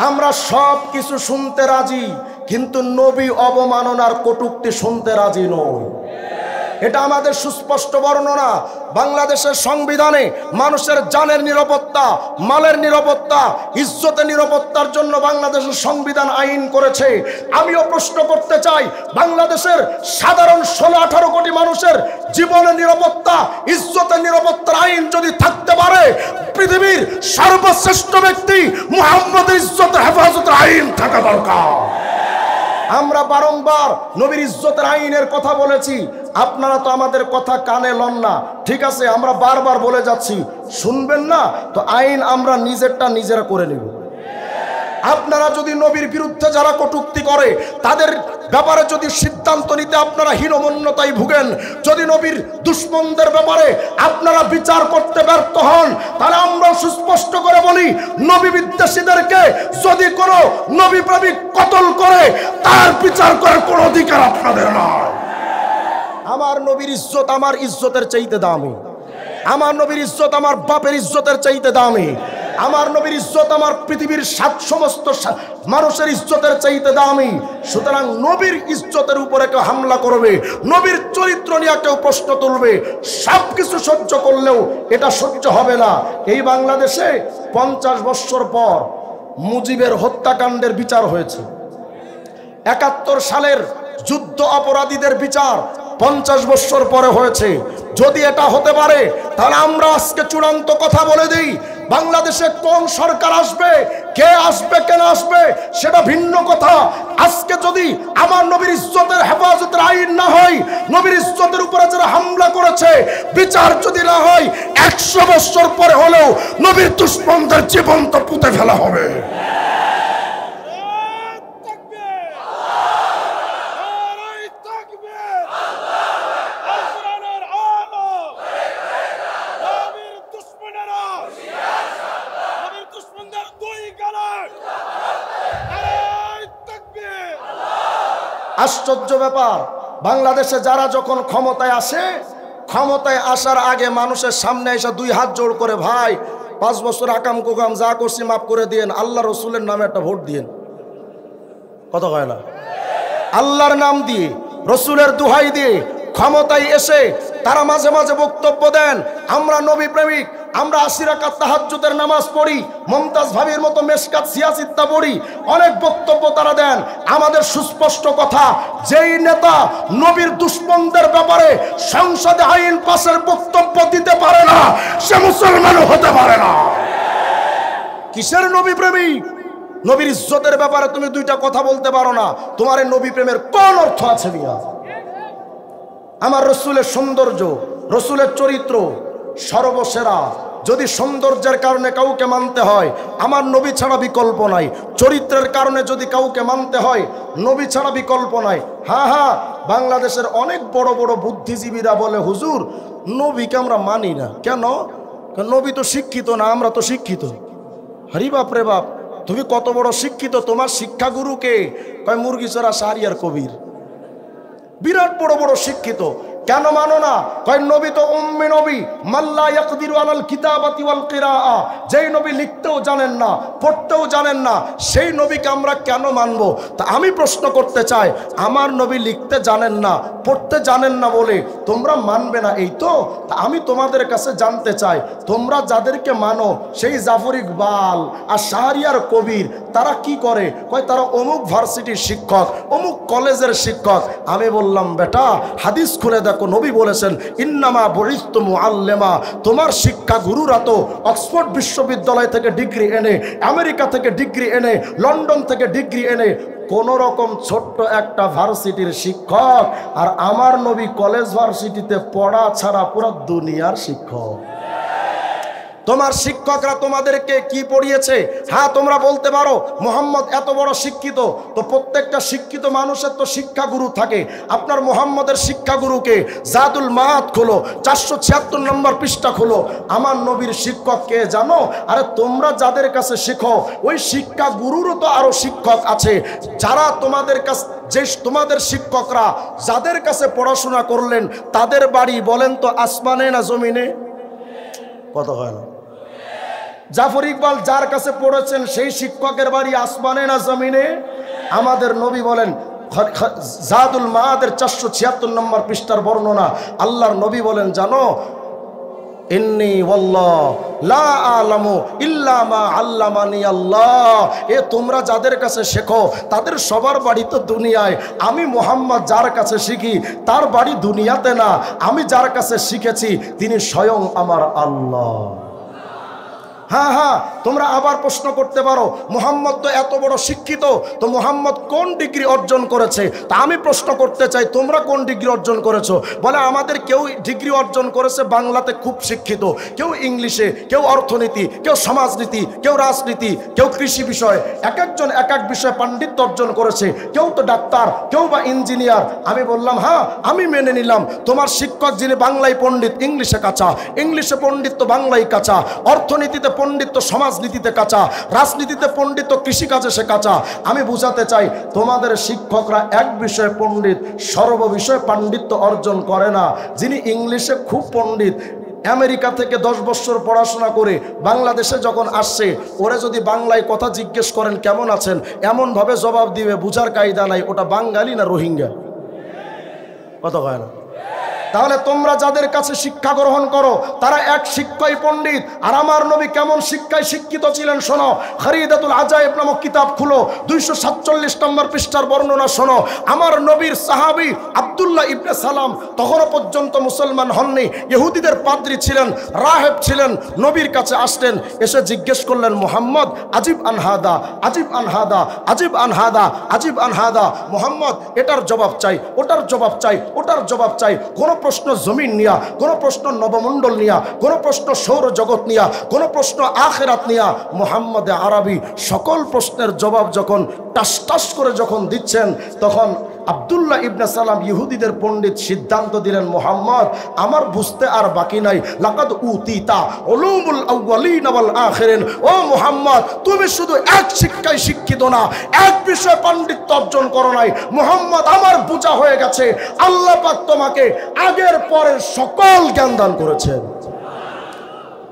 আমরা সব কিছু শুনতে রাজি, কিন্তু নবী অবমাননার কটূক্তি শুনতে রাজি নই। এটা আমাদের সুস্পষ্ট বর্ণনা। বাংলাদেশের সংবিধানে মানুষের জানের নিরাপত্তা, মালের নিরাপত্তা, ইজ্জতের নিরাপত্তার জন্য বাংলাদেশের সংবিধান আইন করেছে। আমিও প্রশ্ন করতে চাই, বাংলাদেশের সাধারণ 16-18 কোটি মানুষের জীবনের নিরাপত্তা, ইজ্জতের নিরাপত্তার আইন যদি থাকতে পারে, পৃথিবীর সর্বশ্রেষ্ঠ ব্যক্তি মুহাম্মদের ইজ্জতের হেফাজতের আইন থাকা দরকার। আমরা বারংবার নবীর ইজ্জতের আইনের কথা বলেছি, আপনারা তো আমাদের কথা কানে লন না। ঠিক আছে, আমরা বারবার বলে যাচ্ছি, শুনবেন না তো আইন আমরা নিজেরটা নিজেরা করে নেব। আপনারা যদি নবীর বিরুদ্ধে যারা কটূক্তি করে তাদের ব্যাপারে যদি সিদ্ধান্ত নিতে আপনারা হীনমন্যতায় ভুগেন, যদি নবীর দুশমনদের ব্যাপারে আপনারা বিচার করতে ব্যর্থ হন, তাহলে আমরা সুস্পষ্ট করে বলি, নবী বিদ্বেষীদেরকে যদি কোনো নবী প্রেমিক কতল করে তার বিচার করার কোনো অধিকার আপনাদের নয়। আমার নবীর ইজ্জত আমার ইজ্জতের চাইতে দামি, আমার নবীর ইজ্জত আমার বাপের ইজ্জতের চাইতে দামি, আমার নবীর ইজ্জত আমার পৃথিবীর সমস্ত মানুষের ইজ্জতের চাইতে দামি। সুতরাং নবীর ইজ্জতের উপরে কেউ হামলা করবে, নবীর চরিত্র নিয়ে কেউ প্রশ্ন তুলবে, সব কিছু সহ্য করলেও এটা সহ্য হবে না। এই বাংলাদেশে 50 বছর পর মুজিবের হত্যাকাণ্ডের বিচার হয়েছে। 71 সালের যুদ্ধ অপরাধীদের বিচার 50 বছর পরে হয়েছে। যদি এটা হতে পারে, তাহলে আমরা আজকে চূড়ান্ত কথা বলে দিই, বাংলাদেশে কোন সরকার আসবে, কে আসবে, কেন আসবে সেটা ভিন্ন কথা। আজকে যদি আমার নবীর ইজ্জতের হেফাজতের আইন না হয়, নবীর ইজ্জতের উপরে যারা হামলা করেছে বিচার যদি না হয়, 100 বছর পরে হলেও নবীর দুশমনদের জীবন্ত পুঁতে ফেলা হবে। আশ্চর্য ব্যাপার, বাংলাদেশে যারা যখন ক্ষমতায় আসে, ক্ষমতায় আসার আগে মানুষের সামনে এসে 2 হাত জোড় করে, ভাই 5 বছর আকাম কুকাম যা করছি মাফ করে দিয়েন, আল্লাহ রসুলের নামে একটা ভোট দিয়েন। কথা কয় না? আল্লাহর নাম দিয়ে, রসুলের দোহাই দিয়ে ক্ষমতায় এসে তারা মাঝে মাঝে বক্তব্য দেন, আমরা নবী প্রেমিক, আমরা 80 রাকাত তাহাজ্জুদের নামাজ পড়ি, মমতাজ ভাবির মতো মেশকাত সিয়াসিত্তা পড়ি, অনেক বক্তব্য তারা দেন। আমাদের সুস্পষ্ট কথা, যেই নেতা নবীর দুশমনদের ব্যাপারে সংসদে আইন পাশের বক্তব্য দিতে পারে না, সে মুসলমানও হতে পারে না। কিসের নবী প্রেমিক? নবীর ইজ্জতের ব্যাপারে তুমি 2টা কথা বলতে পারো না, তোমার এই নবী প্রেমের কোন অর্থ আছে মিয়া? আমার রসুলের সৌন্দর্য, রসুলের চরিত্র সর্বসেরা। যদি সৌন্দর্যের কারণে কাউকে মানতে হয়, আমার নবী ছাড়া বিকল্প নাই। চরিত্রের কারণে যদি কাউকে মানতে হয়, নবী ছাড়া বিকল্প নাই। হ্যাঁ হ্যাঁ, বাংলাদেশের অনেক বড় বড় বুদ্ধিজীবীরা বলে, হুজুর নবীকে আমরা মানি না। কেন? নবী তো শিক্ষিত না, আমরা তো শিক্ষিত। হরি বাপ রে বাপ, তুমি কত বড় শিক্ষিত, তোমার শিক্ষাগুরুকে কয় মুরগিচড়া শাহরিয়ার কবির। বিরাট বড় বড় শিক্ষিত, কেন মানো না? কয় নবী তো উম্মি নবী, মাল্লা ইয়াকদিরু আলাল কিতাবাতি ওয়াল কিরাআ, যেই নবী লিখতেও জানেন না, পড়তেও জানেন না, সেই নবীকে আমরা কেন মানবো? তা আমি প্রশ্ন করতে চাই, আমার নবী লিখতে জানেন না, পড়তে জানেন না বলে তোমরা মানবে না, এই তো। তা আমি তোমাদের কাছে জানতে চাই, তোমরা যাদেরকে মানো সেই জাফর ইকবাল আর শাহরিয়ার কবির, তারা কি করে? কয় তারা অমুক ভার্সিটির শিক্ষক, অমুক কলেজের শিক্ষক। আমি বললাম বেটা, হাদিস খুলে দেখো, নবী বলেছেন ইন্নামা বুইসতু মুআল্লিমা, তোমার শিক্ষা গুরুরা তো অক্সফোর্ড বিশ্ববিদ্যালয় থেকে ডিগ্রি এনে, আমেরিকা থেকে ডিগ্রি এনে, লন্ডন থেকে ডিগ্রি এনে, কোন রকম ছোট্ট একটা ভার্সিটির শিক্ষক। আর আমার নবী কলেজ ভার্সিটিতে পড়া ছাড়া পুরো দুনিয়ার শিক্ষক। তোমার শিক্ষকরা তোমাদেরকে কি পড়িয়েছে? হ্যাঁ, তোমরা বলতে পারো মুহাম্মদ এত বড় শিক্ষিত, তো প্রত্যেকটা শিক্ষিত মানুষের তো শিক্ষাগুরু থাকে। আপনার মুহাম্মদের শিক্ষাগুরুকে? জাদুল মাআদ খোলো, 476 নম্বর পৃষ্ঠা খোলো, আমার নবীর শিক্ষক কে জানো? আরে তোমরা যাদের কাছে শিখো ওই শিক্ষাগুরুরও তো আরো শিক্ষক আছে, যারা তোমাদের কাছে, যে তোমাদের শিক্ষকরা যাদের কাছে পড়াশোনা করলেন তাদের বাড়ি বলেন তো আসমানে না জমিনে? কথা হয় না? জাফর ইকবাল যার কাছে পড়েছেন সেই শিক্ষকের বাড়ি আসমানে না জমিনে? আমাদের নবী বলেন, জাদুল মাআদের 476 নম্বর পৃষ্ঠার বর্ণনা, আল্লাহর নবী বলেন জানো, ইন্নী ওয়াল্লাহ লা আলামু ইল্লা মা আল্লামানি আল্লাহ। এ তোমরা যাদের কাছে শেখো তাদের সবার বাড়ি তো দুনিয়ায়, আমি মুহাম্মদ যার কাছে শিখি তার বাড়ি দুনিয়াতে না, আমি যার কাছে শিখেছি তিনি স্বয়ং আমার আল্লাহ। হ্যাঁ হ্যাঁ, তোমরা আবার প্রশ্ন করতে পারো মুহাম্মদ তো এত বড় শিক্ষিত, তো মুহাম্মদ কোন ডিগ্রি অর্জন করেছে? তা আমি প্রশ্ন করতে চাই, তোমরা কোন ডিগ্রি অর্জন করেছো? বলে আমাদের কেউ ডিগ্রি অর্জন করেছে বাংলাতে খুব শিক্ষিত, কেউ ইংলিশে, কেউ অর্থনীতি, কেউ সমাজনীতি, কেউ রাজনীতি, কেউ কৃষি বিষয়, এক একজন এক এক বিষয়ে পাণ্ডিত্য অর্জন করেছে, কেউ তো ডাক্তার, কেউ বা ইঞ্জিনিয়ার। আমি বললাম হ্যাঁ, আমি মেনে নিলাম তোমার শিক্ষক যিনি বাংলায় পণ্ডিত, ইংলিশে কাঁচা, ইংলিশে পণ্ডিত তো বাংলায় কাঁচা, অর্থনীতিতে পণ্ডিত, সমাজনীতিতে কাঁচা, রাজনীতিতে পণ্ডিত, কৃষিকাজে সে কাঁচা। আমি বুঝাতে চাই তোমাদের শিক্ষকরা এক বিষয়ে পণ্ডিত, সর্ব বিষয়ে পাণ্ডিত্য অর্জন করে না। যিনি ইংলিশে খুব পণ্ডিত, আমেরিকা থেকে 10 বছর পড়াশোনা করে বাংলাদেশে যখন আসছে, ওরে যদি বাংলায় কথা জিজ্ঞেস করেন কেমন আছেন, এমনভাবে জবাব দিবে বুঝার কায়দা নাই ওটা বাঙালি না রোহিঙ্গা। কথা হয় না? তাহলে তোমরা যাদের কাছে শিক্ষা গ্রহণ করো তারা এক শিক্ষাই পণ্ডিত। আর আমার নবী কেমন শিক্ষায় শিক্ষিত ছিলেন শোনো, খরিদাতুল আজায়েব নামক কিতাব খুলো, 247 নম্বর পৃষ্ঠার বর্ণনা শোনো। আমার নবীর সাহাবী আব্দুল্লাহ ইবনে সালাম তখনও পর্যন্ত মুসলমান হননি, ইহুদিদের পাদ্রী ছিলেন, রাহেব ছিলেন। নবীর কাছে আসলেন, এসে জিজ্ঞেস করলেন মুহাম্মদ আজিব আনহাদা, আজিব আনহাদা, আজিব আনহাদা, আজিব আনহাদা। মুহাম্মদ এটার জবাব চাই, ওটার জবাব চাই, ওটার জবাব চাই। কোন প্রশ্ন জমিন নিয়া, কোন প্রশ্ন নবমণ্ডল নিয়া, কোন প্রশ্ন সৌর জগৎ নিয়া, কোন প্রশ্ন আখিরাত নিয়া। মুহাম্মদ আরবি সকল প্রশ্নের জবাব যখন টাস টাস করে যখন দিচ্ছেন, তখন আব্দুল্লাহ ইবনে সালাম ইহুদিদের পণ্ডিত সিদ্ধান্ত দিলেন মুহাম্মদ আমার বুঝতে আর বাকি নাই, লাকাদ উতিতা উলুমুল আউয়ালিন ওয়াল আখিরিন। ও মুহাম্মদ তুমি শুধু এক শিক্ষায় শিক্ষিত না, এক বিষয়ে পাণ্ডিত্য অর্জন করো নাই। মুহাম্মদ আমার বোঝা হয়ে গেছে, আল্লাহ পাক তোমাকে আগের পরের সকল জ্ঞান দান করেছেন।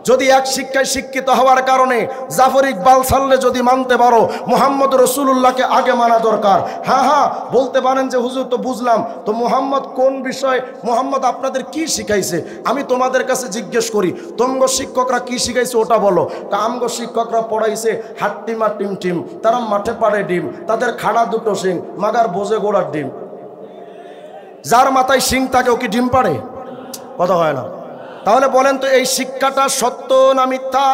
যদি এক শিক্ষায় শিক্ষিত হওয়ার কারণে জাফর ইকবাল সাল্লে যদি মানতে পারো মুহাম্মদ রসুল্লাহকে আগে মানা দরকার। হ্যাঁ হ্যাঁ বলতে পারেন যে হুজুর তো বুঝলাম, তো মুহাম্মদ কোন বিষয়, মুহাম্মদ আপনাদের কি শিখাইছে? আমি তোমাদের কাছে জিজ্ঞেস করি তোমগো শিক্ষকরা কি শিখাইছে ওটা বলো। তা আমগো শিক্ষকরা পড়াইছে হাট্টিমা টিম টিম, তারা মাঠে পাড়ে ডিম, তাদের খাড়া দুটো শিং, মাগার বোঝে গোড়ার ডিম। যার মাথায় শিং থাকে ও কি ডিম পাড়ে? কথা হয় না। তাহলে বলেন তো এই শিক্ষাটা সত্য না মিথ্যা?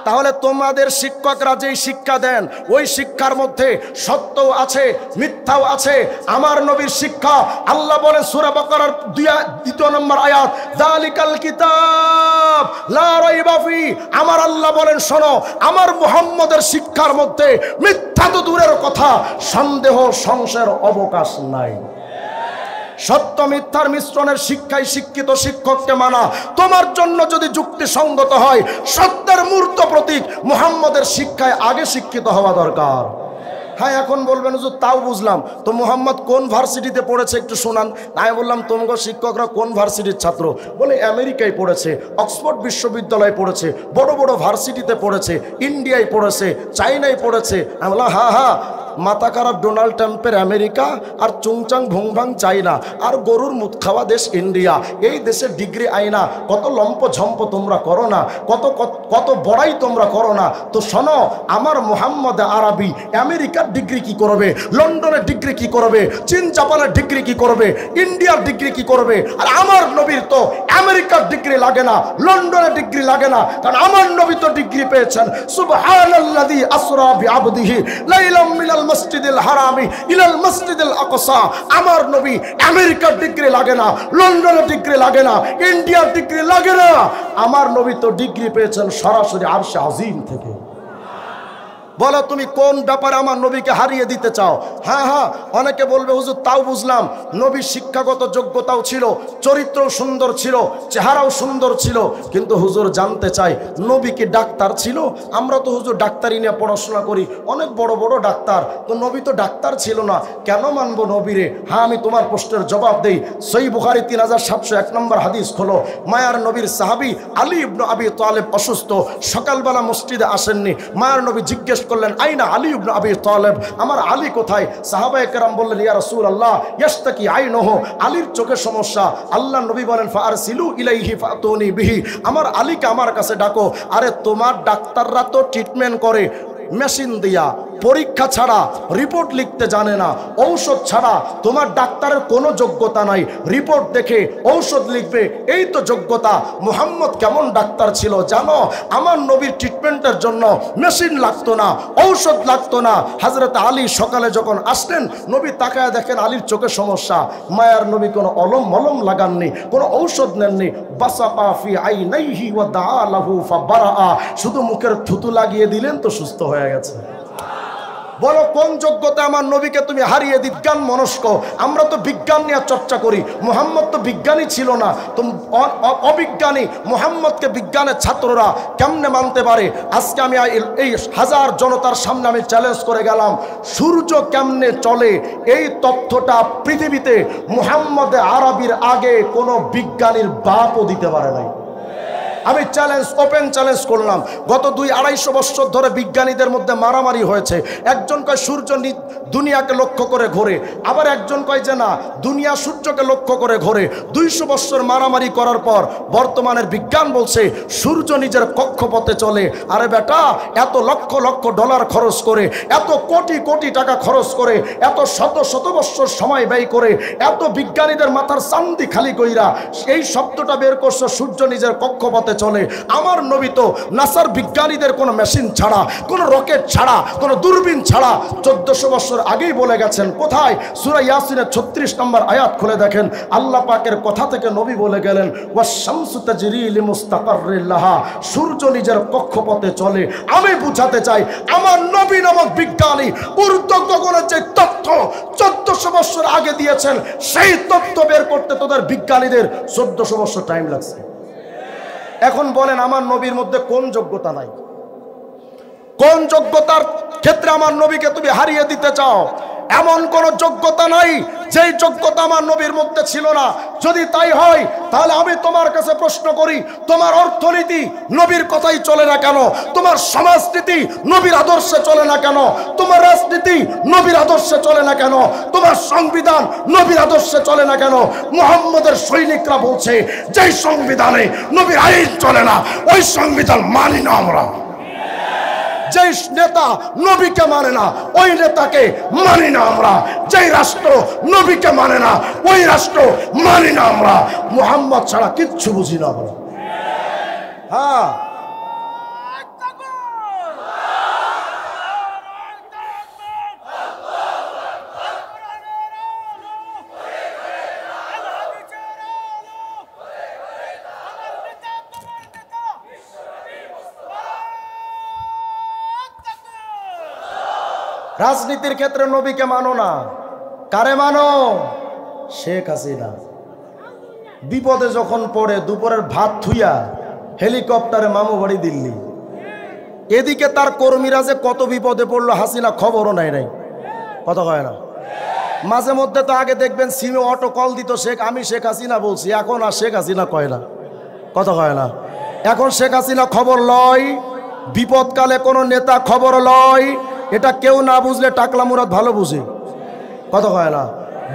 তাহলে তোমাদের শিক্ষকরা যেই শিক্ষা দেন ওই শিক্ষার মধ্যে সত্যও আছে, মিথ্যাও আছে। আমার নবীর শিক্ষা, আল্লাহ বলেন সূরা বাকারার 2 নম্বর আয়াত, যালিকাল কিতাব লা রাইবা ফি। আমার আল্লাহ বলেন শোনো, আমার মুহাম্মদের শিক্ষার মধ্যে মিথ্যা তো দূরের কথা, সন্দেহ সংশয়ের অবকাশ নাই। সত্য মিথ্যার মিশ্রণের শিক্ষায় শিক্ষিত শিক্ষককে মানা তোমার জন্য যদি যুক্তিসঙ্গত হয়, সত্যের মূর্ত প্রতীক মুহাম্মদের শিক্ষায় আগে শিক্ষিত হওয়া দরকার। হ্যাঁ এখন বলবেন হুজুর তাও বুঝলাম, তো মুহাম্মদ কোন ভার্সিটিতে পড়েছে একটু শোনান। আমি বললাম তোমাকে শিক্ষকরা কোন ভার্সিটির ছাত্র? বলে আমেরিকায় পড়েছে, অক্সফোর্ড বিশ্ববিদ্যালয়ে পড়েছে, বড় বড় ভার্সিটিতে পড়েছে, ইন্ডিয়ায় পড়েছে, চাইনায় পড়েছে। আমি বললাম হ্যাঁ হ্যাঁ মাথা খারাপ ডোনাল্ড ট্রাম্পের আমেরিকা, আর চুংচাং ভুংভাং চাইনা, আর গরুর মুখ খাওয়া দেশ ইন্ডিয়া। এই দেশের ডিগ্রি আইনা কত লম্প ঝম্প তোমরা করো না, কত কত বড়াই তোমরা করো না। তো শোনো, আমার মুহাম্মদ আরবি আমেরিকার ডিগ্রি কি করবে, লন্ডনের ডিগ্রি কি করবে, চীন জাপানের ডিগ্রি কি করবে, ইন্ডিয়ার ডিগ্রি কি করবে? আর আমার নবীর তো আমেরিকার ডিগ্রি লাগে না, লন্ডনের ডিগ্রি লাগে না, কারণ আমার নবী তো ডিগ্রি পেয়েছেন। সুবহানাল্লাযী আসরা বিআবদিহি লাইলাম মিনাল মসজিদিল হারামি ইলাল মসজিদিল আকসা। আমার নবী আমেরিকার ডিগ্রি লাগে না, লন্ডনের ডিগ্রি লাগে না, ইন্ডিয়ার ডিগ্রি লাগে না। আমার নবী তো ডিগ্রি পেয়েছেন সরাসরি আরশে আজিম থেকে। বলো তুমি কোন ব্যাপারে আমার নবীকে হারিয়ে দিতে চাও? হ্যাঁ হ্যাঁ, অনেকে বলবে হুজুর তাও বুঝলাম, নবীর শিক্ষাগত যোগ্যতাও ছিল, চরিত্রও সুন্দর ছিল, চেহারাও সুন্দর ছিল, কিন্তু হুজুর জানতে চাই নবী কি ডাক্তার ছিল? আমরা তো হুজুর ডাক্তারি নিয়ে পড়াশোনা করি, অনেক বড় বড় ডাক্তার, তো নবী তো ডাক্তার ছিল না, কেন মানবো নবীরে? হ্যাঁ, আমি তোমার প্রশ্নের জবাব দেই। সহিহ বুখারী 3701 নম্বর হাদিস খোলো। মায়ার নবীর সাহাবী আলী ইবনে আবি তালেব অসুস্থ, সকালবেলা মসজিদে আসেননি। মায়ার নবী জিজ্ঞেস করলেন, আইনা আলী ইবনে আবি তালেব, আমার আলী কোথায়? সাহাবায়ে কেরাম বললেন, ইয়া রাসূলুল্লাহ ইয়াশতাকি আইনুহু, আলীর চোখের সমস্যা। আল্লাহ নবী বলেন, ফাআরসিলু ইলাইহি ফাতুনি বিহি, আমার আলীকে আমার কাছে ডাকো। আরে তোমার ডাক্তাররা তো ট্রিটমেন্ট করে মেশিন দিয়া, পরীক্ষা ছাড়া, রিপোর্ট লিখতে জানে না, ঔষধ ছাড়া। তোমার ডাক্তারের কোনো যোগ্যতা নাই, রিপোর্ট দেখে ঔষধ লিখবে, এই তো যোগ্যতা। মুহাম্মদ কেমন ডাক্তার ছিল জানো? আমার নবীর ট্রিটমেন্টের জন্য মেশিন লাগতো না, ঔষধ লাগতো না। হযরত আলী সকালে যখন আসলেন, নবী তাকায় দেখেন আলীর চোখে সমস্যা। মায়ার নবী কোনো মলম লাগাননি, কোনো ঔষধ নেননি। বাসাকা ফি আইনাইহি ওয়া দাআ লাহু ফাবারা, শুধু মুখের থুতু লাগিয়ে দিলেন তো সুস্থ হয়ে গেছে। বলো কোন যোগ্যতা আমার নবীকে তুমি হারিয়ে দিত? বিজ্ঞান মনস্ক, আমরা তো বিজ্ঞান নিয়ে চর্চা করি, মুহাম্মদ তো বিজ্ঞানী ছিল না, তো অবিজ্ঞানী মুহাম্মদকে বিজ্ঞানের ছাত্ররা কেমনে মানতে পারে? আজকে আমি এই হাজার জনতার সামনে আমি চ্যালেঞ্জ করে গেলাম, সূর্য কেমনে চলে এই তথ্যটা পৃথিবীতে মুহাম্মদ আরবির আগে কোনো বিজ্ঞানীর বাপও দিতে পারে নাই। আমি চ্যালেঞ্জ, ওপেন চ্যালেঞ্জ করলাম। গত 200-250 বছর ধরে বিজ্ঞানীদের মধ্যে মারামারি হয়েছে। একজন কয় সূর্য দুনিয়াকে লক্ষ্য করে ঘোরে, আবার একজন কয় যে না, দুনিয়া সূর্যকে লক্ষ্য করে ঘোরে। 200 বছর মারামারি করার পর বর্তমানের বিজ্ঞান বলছে সূর্য নিজের কক্ষপথে চলে। আরে বেটা, এত লক্ষ লক্ষ ডলার খরচ করে, এত কোটি কোটি টাকা খরচ করে, এত শত শত বছর সময় ব্যয় করে, এত বিজ্ঞানীদের মাথার চান্দি খালি কইরা এই শব্দটা বের করছে, সূর্য নিজের কক্ষপথে চলে। আমার নবী তো নাসার বিজ্ঞানীদের কোনো মেশিন ছাড়া, কোনো রকেট ছাড়া, কোনো দূরবীন ছাড়া 1400 বছর আগেই বলে গেছেন। কোথায়? সূরা ইয়াসিনের 36 নম্বর আয়াত খুলে দেখেন, আল্লাহ পাকের কথা থেকে নবী বলে গেলেন, ওয়াশ-শামসু তাজরি লিমুস্তাকাররিন লাহা, সূর্য নিজের কক্ষপথে চলে। আমি বুঝাতে চাই, আমার নবী নামক বিজ্ঞানী ঊর্ধ্ব গগনের যে তথ্য 1400 বছর আগে দিয়েছেন, সেই তথ্য বের করতে তোদের বিজ্ঞানীদের 1400 বছর টাইম লাগছে। এখন বলেন আমার নবীর মধ্যে কোন যোগ্যতা নাই? কোন যোগ্যতার ক্ষেত্রে আমার নবীকে তুমি হারিয়ে দিতে চাও? এমন কোন যোগ্যতা নাই যেই যোগ্যতা আমার নবীর মধ্যে ছিল না। যদি তাই হয়, তাহলে আমি তোমার কাছে প্রশ্ন করি, তোমার অর্থনীতি নবীর কথাই চলে না কেন? তোমার সমাজনীতি নবীর আদর্শে চলে না কেন? তোমার রাজনীতি নবীর আদর্শে চলে না কেন? তোমার সংবিধান নবীর আদর্শে চলে না কেন? মুহাম্মদের সৈনিকরা বলছে, যেই সংবিধানে নবীর আইন চলে না, ওই সংবিধান মানি না আমরা। যেই নেতা নবীকে মানে না, ওই নেতাকে মানি না আমরা। যেই রাষ্ট্র নবীকে মানে না, ওই রাষ্ট্র মানি না আমরা। মুহাম্মদ ছাড়া কিচ্ছু বুঝি না আমরা। হ্যাঁ, রাজনীতির ক্ষেত্রে নবীকে মানো না, কারে মানো? শেখ হাসিনা। বিপদে যখন পড়ে দুপুরের ভাত থুইয়া হেলিকপ্টারে মামু বাড়ি দিল্লি। এদিকে তার কর্মীরা যে কত বিপদে পড়লো, হাসিনা খবরও নাই। কথা কয় না? মাঝে মধ্যে তো আগে দেখবেন সিমে অটো কল দিত, আমি শেখ হাসিনা বলছি, এখন আর শেখ হাসিনা কয় না। কথা কয় না? এখন শেখ হাসিনা খবর লয়, বিপদকালে কোনো নেতা খবর লয়, এটা কেউ না বুঝলে টাকলা মুরাদ ভালো বুঝে, কথা হয় না।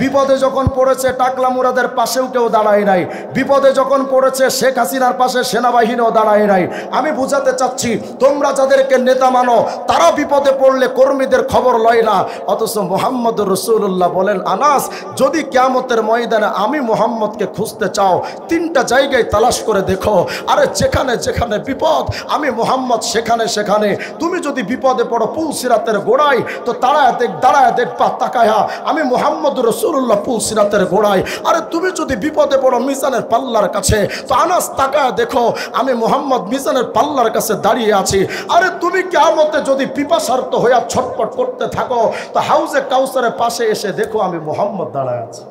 বিপদে যখন পড়েছে টাকলা মুরাদের পাশেও কেউ দাঁড়ায় নাই, বিপদে যখন পড়েছে শেখ হাসিনার পাশে সেনাবাহিনীও দাঁড়ায় নাই। আমি বুঝাতে চাচ্ছি, তোমরা যাদেরকে নেতা মানো তারা বিপদে পড়লে কর্মীদের খবর লয় না, অথচ মুহাম্মদ রাসূলুল্লাহ বলেন, আনাস যদি কিয়ামতের ময়দানে আমি মুহাম্মদকে খুঁজতে চাও 3টা জায়গায় তালাশ করে দেখো, আরে যেখানে যেখানে বিপদ আমি মুহাম্মদ সেখানে সেখানে। তুমি যদি বিপদে পড়ো পুলসিরাতের গোড়ায়, তো দাঁড়ায় দেখবা তাকায়া আমি মুহাম্মদ রাসূলুল্লাহ পুলসিরাতের গোড়ায়। আরে তুমি যদি বিপদে পড়ো মিজানের পাল্লার কাছে, তো আনাস তাকায়া দেখো আমি মুহাম্মদ মিজানের পাল্লার কাছে দাঁড়িয়ে আছি। আরে তুমি কিয়ামতে যদি পিপাসার্ত হইয়া ছটপট করতে থাকো, তো হাউজে কাউসারের পাশে এসে দেখো আমি মুহাম্মদ দাঁড়ায় আছি।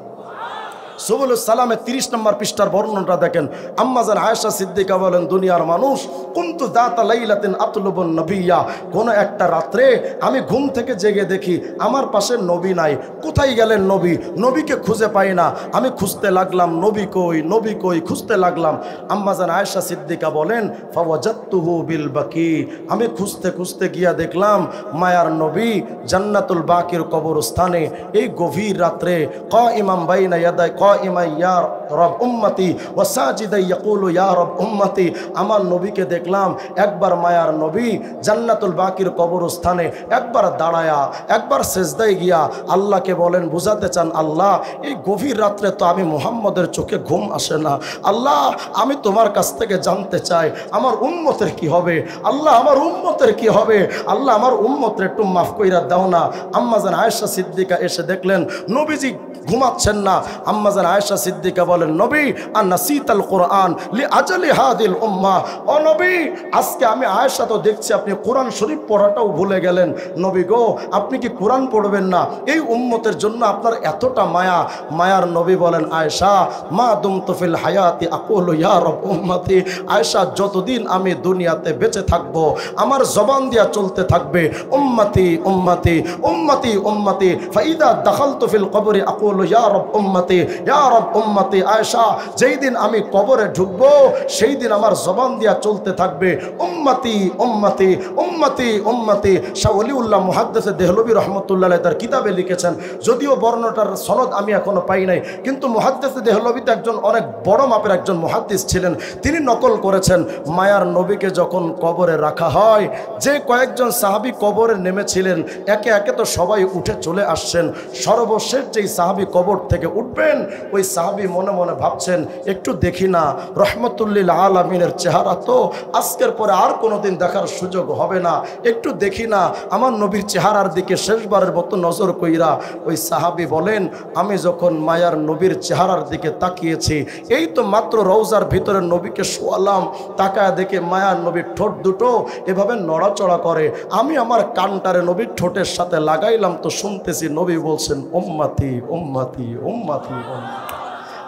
সুবুলুস সালামে 30 নম্বর পৃষ্ঠার বর্ণনাটা দেখেন। আম্মাজান আয়েশা সিদ্দিকা বলেন, দুনিয়ার মানুষ, কুনতু যাতা লাইলাতিন আতলুবুন নবিয়্যা, কোন একটা রাত্রে আমি ঘুম থেকে জেগে দেখি আমার পাশে নবী নাই। কোথায় গেলেন নবী? নবীকে খুঁজে পাই না। আমি খুঁজতে লাগলাম, নবী কই নবী কই, খুঁজতে লাগলাম। আম্মাজান আয়েশা সিদ্দিকা বলেন, ফাওয়াজাতুহু বিল বাকি, আমি খুঁজতে খুঁজতে গিয়া দেখলাম মায়ার নবী জান্নাতুল বাকির কবরস্থানে এই গভীর রাত্রে কাইমাম বাইনা ইয়াদাই কাইমা ইয়া রব উম্মতি ওয়া সাজিদা ইয়াকুলু ইয়া রব উম্মতি। আমার নবীকে দেখলাম একবার মায়ার নবী জান্নাতুল বাকির কবরস্থানে একবার দাঁড়ায়া একবার সেজদায় গিয়া আল্লাহকে বলেন, বুঝাতে চান আল্লাহ এই গভীর রাত্রে তো আমি মুহাম্মদের চোখে ঘুম আসে না, আল্লাহ আমি তোমার কাছ থেকে জানতে চাই আমার উম্মতের কি হবে, আল্লাহ আমার উম্মতের কি হবে, আল্লাহ আমার উম্মতের একটু মাফ কইরা দাও না। আম্মাজান আয়েশা সিদ্দিকা এসে দেখলেন নবীজি ঘুমাচ্ছেন না। আম্মাজান আয়েশা সিদ্দিকা বলেন, নবী আনাসিতাল কোরআন লি আজলি হাদিল উম্মাহ, ও নবী আজকে আমি আয়েশা তো দেখছি আপনি কোরআন শরীফ পড়াটাও ভুলে গেলেন, নবী গো আপনি কি কোরআন পড়বেন না? এই উম্মতের জন্য আপনার এতটা মায়া। মায়ার নবী বলেন, আয়েশা মা দুমতু ফিল হায়াতি আকুলু ইয়া রব উম্মতি, আয়েশা যতদিন আমি দুনিয়াতে বেঁচে থাকব আমার জবান দিয়া চলতে থাকবে উম্মতি উম্মতি উম্মতি উম্মতি, ফাইদা দাখালতু ফিল কবরি আকুলু ইয়া রব উম্মতি ইয়া রব উম্মতি। আয়েশা যেই দিন আমি কবরে ঢুকবো সেই দিন আমার জবান দিয়া চলতে থাকবে উম্মতি উম্মতি উম্মতি উম্মতি। শাহ ওলিউল্লাহ মুহাদ্দিসে দেহলভী রহমতুল্লাহ আলাইহি তার কিতাবে লিখেছেন, যদিও বর্ণনাটার সনদ আমি এখনো পাই নাই, কিন্তু মুহাদ্দিসে দেহলভী তো একজন অনেক বড় মাপের একজন মুহাদ্দিস ছিলেন, তিনি নকল করেছেন মায়ার নবীকে যখন কবরে রাখা হয়, যে কয়েকজন সাহাবী কবরে নেমেছিলেন একে একে তো সবাই উঠে চলে আসছেন, সর্বশেষ যেই সাহাবী কবর থেকে উঠবেন ওই সাহাবী মনে মনে ভাবছেন একটু দেখি না রহমতুল্লিল আলামিনের চেহারা তো আজকের পরে আর কোনোদিন দেখার সুযোগ হবে না, একটু দেখি না আমার নবীর চেহারার দিকে শেষবারের মতো নজর কইরা। ওই সাহাবী বলেন, আমি যখন মায়ার নবীর চেহারার দিকে তাকিয়েছি, এই তো মাত্র রওজার ভিতরে নবীকে শোয়ালাম, তাকায় দেখে মায়ার নবীর ঠোঁট দুটো এভাবে নড়াচড়া করে, আমি আমার কানটারে নবীর ঠোঁটের সাথে লাগাইলাম তো শুনতেছি নবী বলছেন উম্মতি উম্মতি উম্মতি।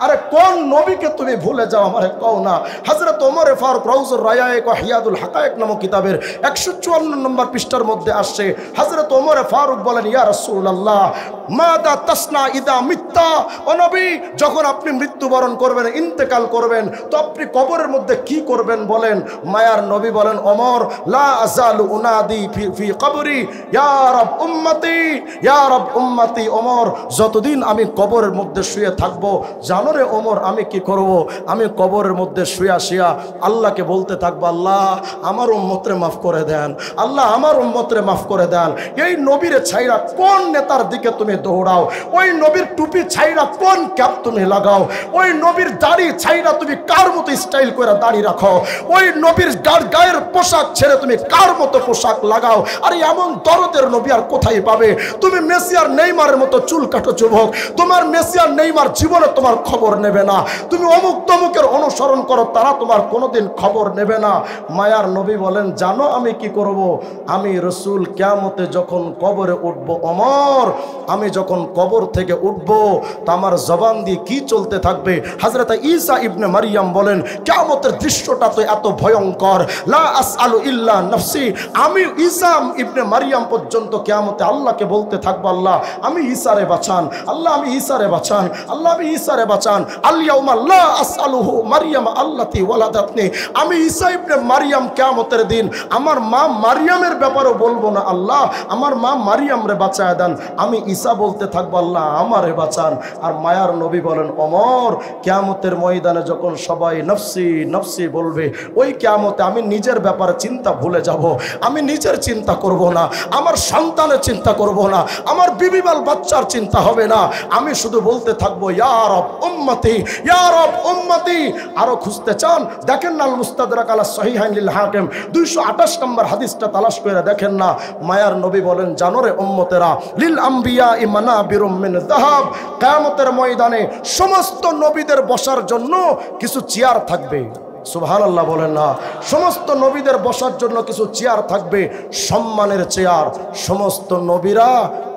আরে কোন নবীকে তুমি ভুলে যাও আমারে কও না। হযরত ওমর ফারুক রাউজুর রায়ায়েক ওয়া হিয়াদুল হাকায়েক নামক কিতাবের 154 নম্বর পৃষ্ঠার মধ্যে আসছে, হযরত ওমর ফারুক বলেন, ইয়া রাসূলুল্লাহ মাদা তাসনা ইদা মিত্তা, ও নবী যখন আপনি মৃত্যুবরণ করবেন ইন্তেকাল করবেন তো আপনি কবরের মধ্যে কি করবেন বলেন। মায়ার নবী বলেন, ওমর লা আযালু উনাদি ফি কবরি ইয়া রাব উম্মতি ইয়া রাব উম্মতি। ওমর যতদিন আমি কবরের মধ্যে শুয়ে থাকবো জানো রে ওমর আমি কি করব, আমি কবরের মধ্যে শুয়া শুয়া আল্লাহকে বলতে থাকবো, আল্লাহ আমার উম্মতরে মাফ করে দেন, আল্লাহ আমার উম্মতরে মাফ করে দেন। এই নবীরে ছাইরা কোন নেতার দিকে তুমি দৌড়াও, ওই নবীর টুপি ছাইরা কোন ক্যাপ তুমি লাগাও, ওই নবীর দাড়ি ছাইরা তুমি কার মতো স্টাইল করে দাড়ি রাখো, ওই নবীর গায়ের পোশাক ছেড়ে তুমি কার মতো পোশাক লাগাও। আর এমন দরদের নবী আর কোথায় পাবে? তুমি মেসি আর নেইমারের মতো চুল কাটো যুবক, তোমার মেসি আর নেইমার জীবনে তোমার খবর নেবে না, তুমি অমুক তমুকের অনুসরণ করো তারা তোমার কোনোদিন খবর নেবে না। মায়ার নবী বলেন, জানো আমি কি করব? আমি রসুল কিয়ামতে যখন কবরে উঠব, ওমর আমি যখন কবর থেকে উঠব তা আমার জবান দিয়ে কি চলতে থাকবে? হযরত ঈসা ইবনে মারিয়াম বলেন, কিয়ামতের দৃশ্যটা তো এত ভয়ঙ্কর, লা আসআলু ইল্লা নাফসি, আমি ঈসা ইবনে মারিয়াম পর্যন্ত কিয়ামতে আল্লাহকে বলতে থাকবো, আল্লাহ আমি ঈসারে বাঁচান, আল্লাহ আমি ঈসারে বাঁচান, আল্লাহ আমি ঈসারে বাঁচান। বাঁচান। আল-ইয়াউমা লা আসআলুহু মারইয়াম আল্লাতী ওয়ালাদাতনি, আমি ঈসা ইবনে মারইয়াম কিয়ামতের দিন আমার মা মারইয়ামের ব্যাপারেও বলবো না আল্লাহ আমার মা মারইয়াম রে বাঁচায় দেন, আমি ঈসা বলতে থাকবো আল্লাহ আমারে বাঁচান। আর মায়ার নবী বলেন ওমর কিয়ামতের ময়দানে যখন সবাই নফসি নফসি বলবে, ওই কিয়ামতে আমি নিজের ব্যাপারে চিন্তা ভুলে যাব, আমি নিজের চিন্তা করব না, আমার সন্তানের চিন্তা করব না, আমার বিবিবাল বাচ্চার চিন্তা হবে না, আমি শুধু বলতে থাকবো ইয়া রব উম্মতি ইয়া রব উম্মতি। আরো খুঁজতে চান দেখেন না আল মুস্তাদরাক আলা সহিহাইন লিল হাকিম 228 নম্বর হাদিসটা তালাশ করে দেখেন না। মায়ার নবী বলেন জানো রে উম্মতেরা, লিল আম্বিয়া মানাবিরুম মিন যাহাব, কিয়ামতের ময়দানে সমস্ত নবীদের বসার জন্য কিছু চেয়ার থাকবে। সুবহানাল্লাহ বলেন না, সমস্ত নবীদের বসার জন্য কিছু চেয়ার থাকবে, সম্মানের চেয়ার। সমস্ত নবীরা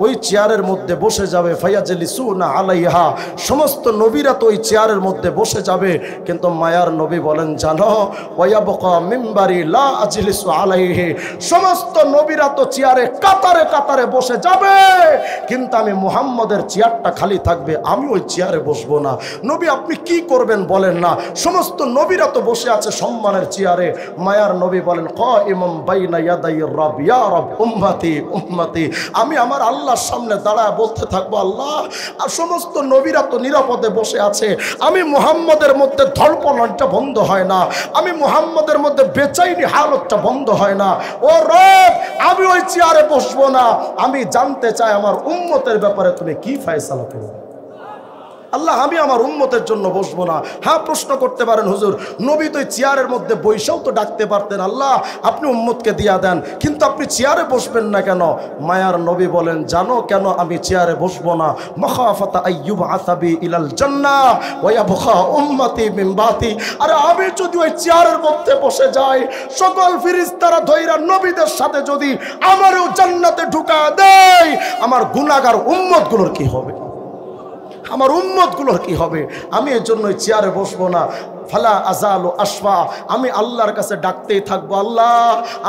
ওই চেয়ারের মধ্যে বসে যাবে, ফায়াজলিসুনা আলাইহা, সমস্ত নবীরা তো ওই চেয়ারের মধ্যে বসে যাবে। কিন্তু মায়ার নবী বলেন জানো ওয়ায়াবকা মিম্বারি লা আজলিসু আলাইহি, সমস্ত নবীরা তো চেয়ারে কাতারে কাতারে বসে যাবে, কিন্তু আমি মুহাম্মদের চেয়ারটা খালি থাকবে, আমি ওই চেয়ারে বসবো না। নবী আপনি কি করবেন বলেন না, সমস্ত নবীরা তো বসে আছে সম্মানের চেয়ারে। মায়ার নবী বলেন কাইমুম বাইনা ইয়াদাই রব ইয়া রব উম্মতি উম্মতি, আমি আমার আল্লাহর সামনে দাঁড়ায় বলতে থাকবো আল্লাহ আর সমস্ত নবীরা তো নিরাপদে বসে আছে, আমি মুহাম্মদের মধ্যে ধড়পড়টা বন্ধ হয় না, আমি মুহাম্মদের মধ্যে বেচাইনি হালতটা বন্ধ হয় না। ও রব আমি ওই চেয়ারে বসবো না, আমি জানতে চাই আমার উম্মতের ব্যাপারে তুমি কি ফয়সালা করবে। আল্লাহ আমি আমার উম্মতের জন্য বসবো না। হ্যাঁ প্রশ্ন করতে পারেন হুজুর নবী তো চেয়ারের মধ্যে বৈশাও তো ডাকতে পারতেন, আল্লাহ আপনি উম্মতকে দিয়া দেন, কিন্তু আপনি চেয়ারে বসবেন না কেন? মায়ার নবী বলেন জানো কেন আমি চেয়ারে বসবো না? মাখাফাতা আইয়ুব আসাবি ইলাল জান্নাহ ওয়া ইয়াবখা উম্মতি মিন বাতি, আরে আমি যদি ওই চেয়ারের মধ্যে বসে যাই সকল ফেরেশতারা ধইরা নবীদের সাথে যদি আমারও জান্নাতে ঢুকা দেয়, আমার গুনাহগার উম্মতগুলোর কি হবে? আমার উম্মতগুলোর কি হবে? আমি এর জন্য চেয়ারে বসবো না। ফালা আজালু আশফা, আমি আল্লাহর কাছে ডাকতেই থাকবো আল্লাহ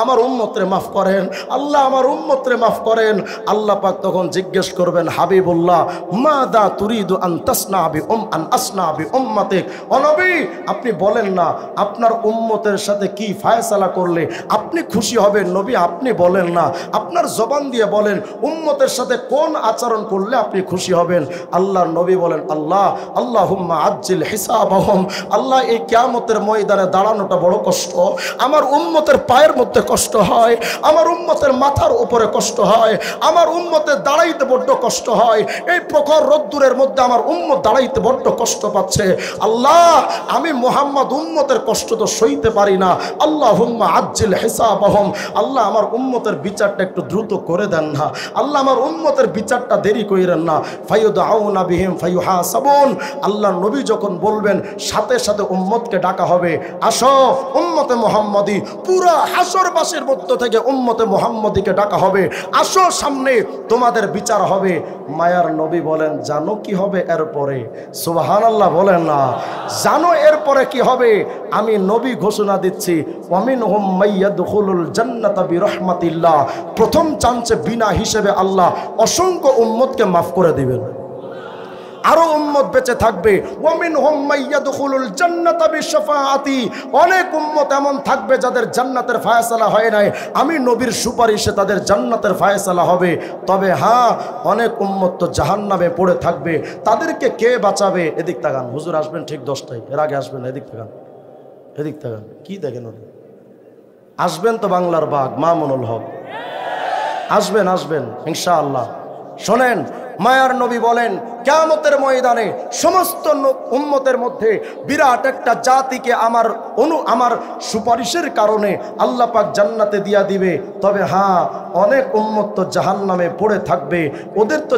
আমার উম্মতরে মাফ করেন, আল্লাহ আমার উম্মতরে মাফ করেন। আল্লাহ পাক তখন জিজ্ঞেস করবেন হাবিবুল্লাহ মাদা তুরিদু আন তাসনা বি আন আসনা বি উম্মতিক, ও নবী আপনি বলেন না আপনার উম্মতের সাথে কি ফয়সালা করলে আপনি খুশি হবেন? নবী আপনি বলেন না, আপনার জবান দিয়ে বলেন উম্মতের সাথে কোন আচরণ করলে আপনি খুশি হবেন? আল্লাহর নবী বলেন আল্লাহ আল্লাহুম্মা আজ্জিল হিসাবাহুম, আল্লাহ এই কিয়ামতের ময়দানে দাঁড়ানোটা বড় কষ্ট, আমার উম্মতের পায়ের মধ্যে কষ্ট হয়, আমার উম্মতের মাথার উপরে কষ্ট হয়, আমার উম্মতের দাঁড়াইতে বড্ড কষ্ট হয়, এই প্রখর রোদ্দুরের মধ্যে আমার উম্মত দাঁড়াইতে বড্ড কষ্ট পাচ্ছে। আল্লাহ আমি মুহাম্মদ উম্মতের কষ্ট তো সইতে পারি না, আল্লাহুম্মা আজ্জিল হিসাবাহুম, আল্লাহ আমার উম্মতের বিচারটা একটু দ্রুত করে দেন না, আল্লাহ আমার উম্মতের বিচারটা দেরি কইরেন না। ফায়ুদআউনা বিহিম ফায়ুহাসাবুন, আল্লাহ নবী যখন বলবেন সাথে সাথে উম্মতকে ডাকা হবে, আসো উম্মতে মুহাম্মদী, পুরা হাসরবাসীর মধ্য থেকে উম্মতে মুহাম্মদীকে ডাকা হবে, আসো সামনে তোমাদের বিচার হবে। মায়ার নবী বলেন জানো কি হবে এরপরে? সুবহানাল্লাহ বলেন না, জানো এরপরে কি হবে? আমি নবী ঘোষণা দিচ্ছি ওয়ামিনহুম মাইয়াদখুলুল জান্নাতা বিরহমাতিল্লাহ, প্রথম চান্সে বিনা হিসেবে আল্লাহ অসংখ্য উম্মতকে মাফ করে দিবেন, আরো উম্মত বেঁচে থাকবে। ওয়ামিনহুম মাইয়াদখুলুল জান্নাতা বিশফাআতি, অনেক উম্মত এমন থাকবে যাদের জান্নাতের ফয়সালা হয় নাই, আমি নবীর সুপারিশে তাদের জান্নাতের ফয়সালা হবে। তবে হ্যাঁ অনেক উম্মত তো জাহান্নামে পড়ে থাকবে, তাদেরকে কে বাঁচাবে? এদিক তাকান, হুজুর আসবেন ঠিক 10টায়, এর আগে আসবেন, এদিক তাকান, এদিক তাকান, কি দেখেন ওদের? আসবেন তো বাংলার বাঘ মামুনুল হক, আসবেন আসবেন ইনশাআল্লাহ। শোনেন মায়ার নবী বলেন কিয়ামতের ময়দানে সমস্ত উম্মতের মধ্যে বিরাট একটা জাতিকে আমার সুপারিশের কারণে আল্লাহ পাক জান্নাতে দিয়া দিবে। তবে হ্যাঁ অনেক উম্মত তো জাহান্নামে পড়ে থাকবে, ওদের তো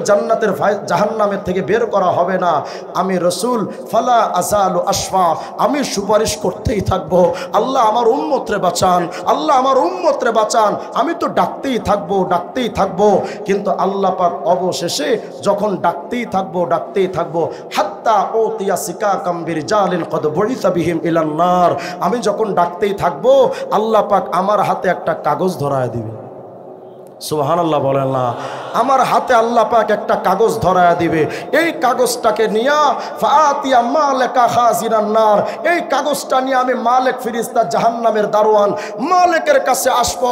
জাহান্নামের থেকে বের করা হবে না। আমি রসুল ফালা আজালু আশফা, আমি সুপারিশ করতেই থাকবো, আল্লাহ আমার উম্মতরে বাঁচান, আল্লাহ আমার উম্মতরে বাঁচান, আমি তো ডাকতেই থাকবো ডাকতেই থাকবো। কিন্তু আল্লাহ পাক অবশেষে যখন ডাকতেই থাকবো হাত্তা ওতিয়া সিকাকাম বিরজালিন কদ বুইসা বিহিম ইলান নার, আমি যখন ডাকতেই থাকবো আল্লাহ পাক আমার হাতে একটা কাগজ ধরায় দিবে। সুবহানাল্লাহ বলেন না। আমার হাতে আল্লাহ পাক একটা কাগজ ধরায়া দিবে, এই কাগজটাকে নিয়া ফাতিয়া মালিকা খাজিনান নার, এই কাগজটা নিয়ে আমি মালিক ফেরেশতা জাহান্নামের দারোয়ান মালিকের কাছে আসবো।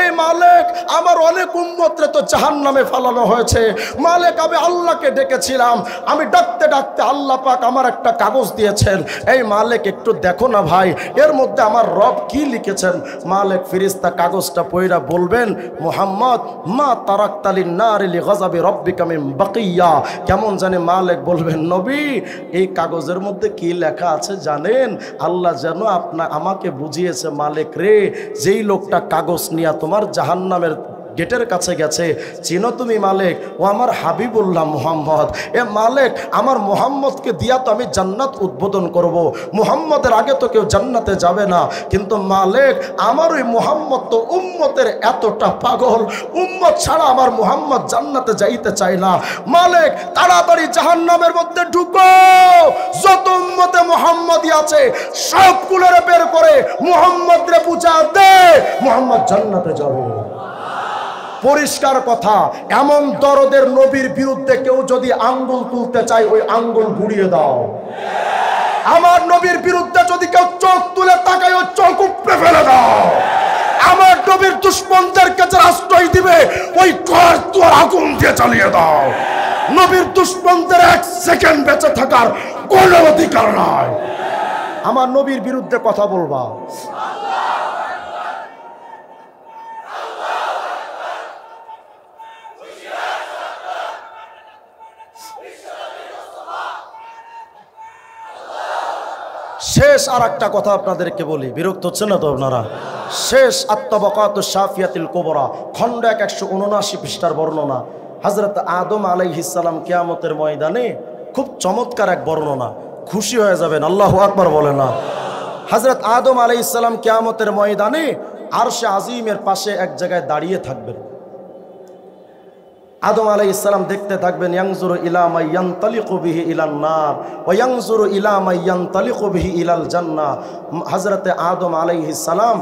এই মালিক, আমার অনেক উম্মতরে তো জাহান্নামে ফালানো হয়েছে, মালিক আমি আল্লাহকে ডেকেছিলাম, আমি ডাকতে ডাকতে আল্লাহ পাক আমার একটা কাগজ দিয়েছেন, এই মালিক একটু দেখো না ভাই এর মধ্যে আমার রব কি লিখেছেন। মালিক ফেরেশতা কাগজটা পড়া বলবেন, মুহাম্মদ মা তারাকতালিন নার লি গযাবি রাব্বিকা মিন বাকিয়া। কেমন জানে মালিক বলবেন, নবী এই কাগজের মধ্যে কি লেখা আছে জানেন? আল্লাহ যেন আমাকে বুঝিয়েছে, মালিক রে যেই লোকটা কাগজ নিয়ে তোমার জাহান্নামের গেটের কাছে গেছে, চিনো তুমি মালিক? ও আমার হাবিবুল্লাহ মুহাম্মদ। এ মালিক, আমার মুহাম্মদকে দিয়া তো আমি জান্নাত উদ্বোধন করব, মুহাম্মদের আগে তো কেউ জান্নাতে যাবে না, কিন্তু মালিক আমার ওই মুহাম্মদ তো উম্মতের এতটা পাগল, উম্মত ছাড়া আমার মুহাম্মদ জান্নাতে যাইতে চায় না। মালিক তাড়াতাড়ি জাহান্নামের মধ্যে ঢুকো, যত উম্মতে মুহাম্মদী আছে সবগুলোরে বের করে মুহাম্মদরে বুঝা দে, মুহাম্মদ জান্নাতে যাবে। পরিষ্কার কথা, এমন দরদের নবীর বিরুদ্ধে কেউ যদি আঙ্গুল তুলতে চায় ওই আঙ্গুল ঘুরিয়ে দাও। আমার নবীর বিরুদ্ধে যদি কেউ চোখ তুলে তাকায় ওই চোখ উপড়ে ফেলে দাও। আমার নবীর দুশমনদের কাছে আশ্রয় দিবে ওই ঘর তোর আগুন দিয়ে চালিয়ে দাও। নবীর দুশমনদের এক সেকেন্ড বেঁচে থাকার কোনো অধিকার নাই। আমার নবীর বিরুদ্ধে কথা বলবা, শেষ আর একটা কথা আপনাদেরকে বলি, বিরক্ত হচ্ছেন না তো আপনারা? শেষ আত-তাবাকাতুশ শাফিয়াতুল কুবরা খণ্ড 179 পৃষ্ঠার বর্ণনা। হযরত আদম আলাইহিস সালাম কিয়ামতের ময়দানে, খুব চমৎকার এক বর্ণনা, খুশি হয়ে যাবেন, আল্লাহু আকবার বলে না। হযরত আদম আলাইহিস সালাম কিয়ামতের ময়দানে আরশে আজিমের পাশে এক জায়গায় দাঁড়িয়ে থাকবেন। আদম আলাইহিস সালাম দেখতে থাকবেন, ইয়ানজুরু ইলা মা ইয়ানতালিকু বিহি ইলান নার ওয়া ইয়ানজুরু ইলা মা ইয়ানতালিকু বিহি ইলাল জান্নাহ। হযরতে আদম আলাইহিস সালাম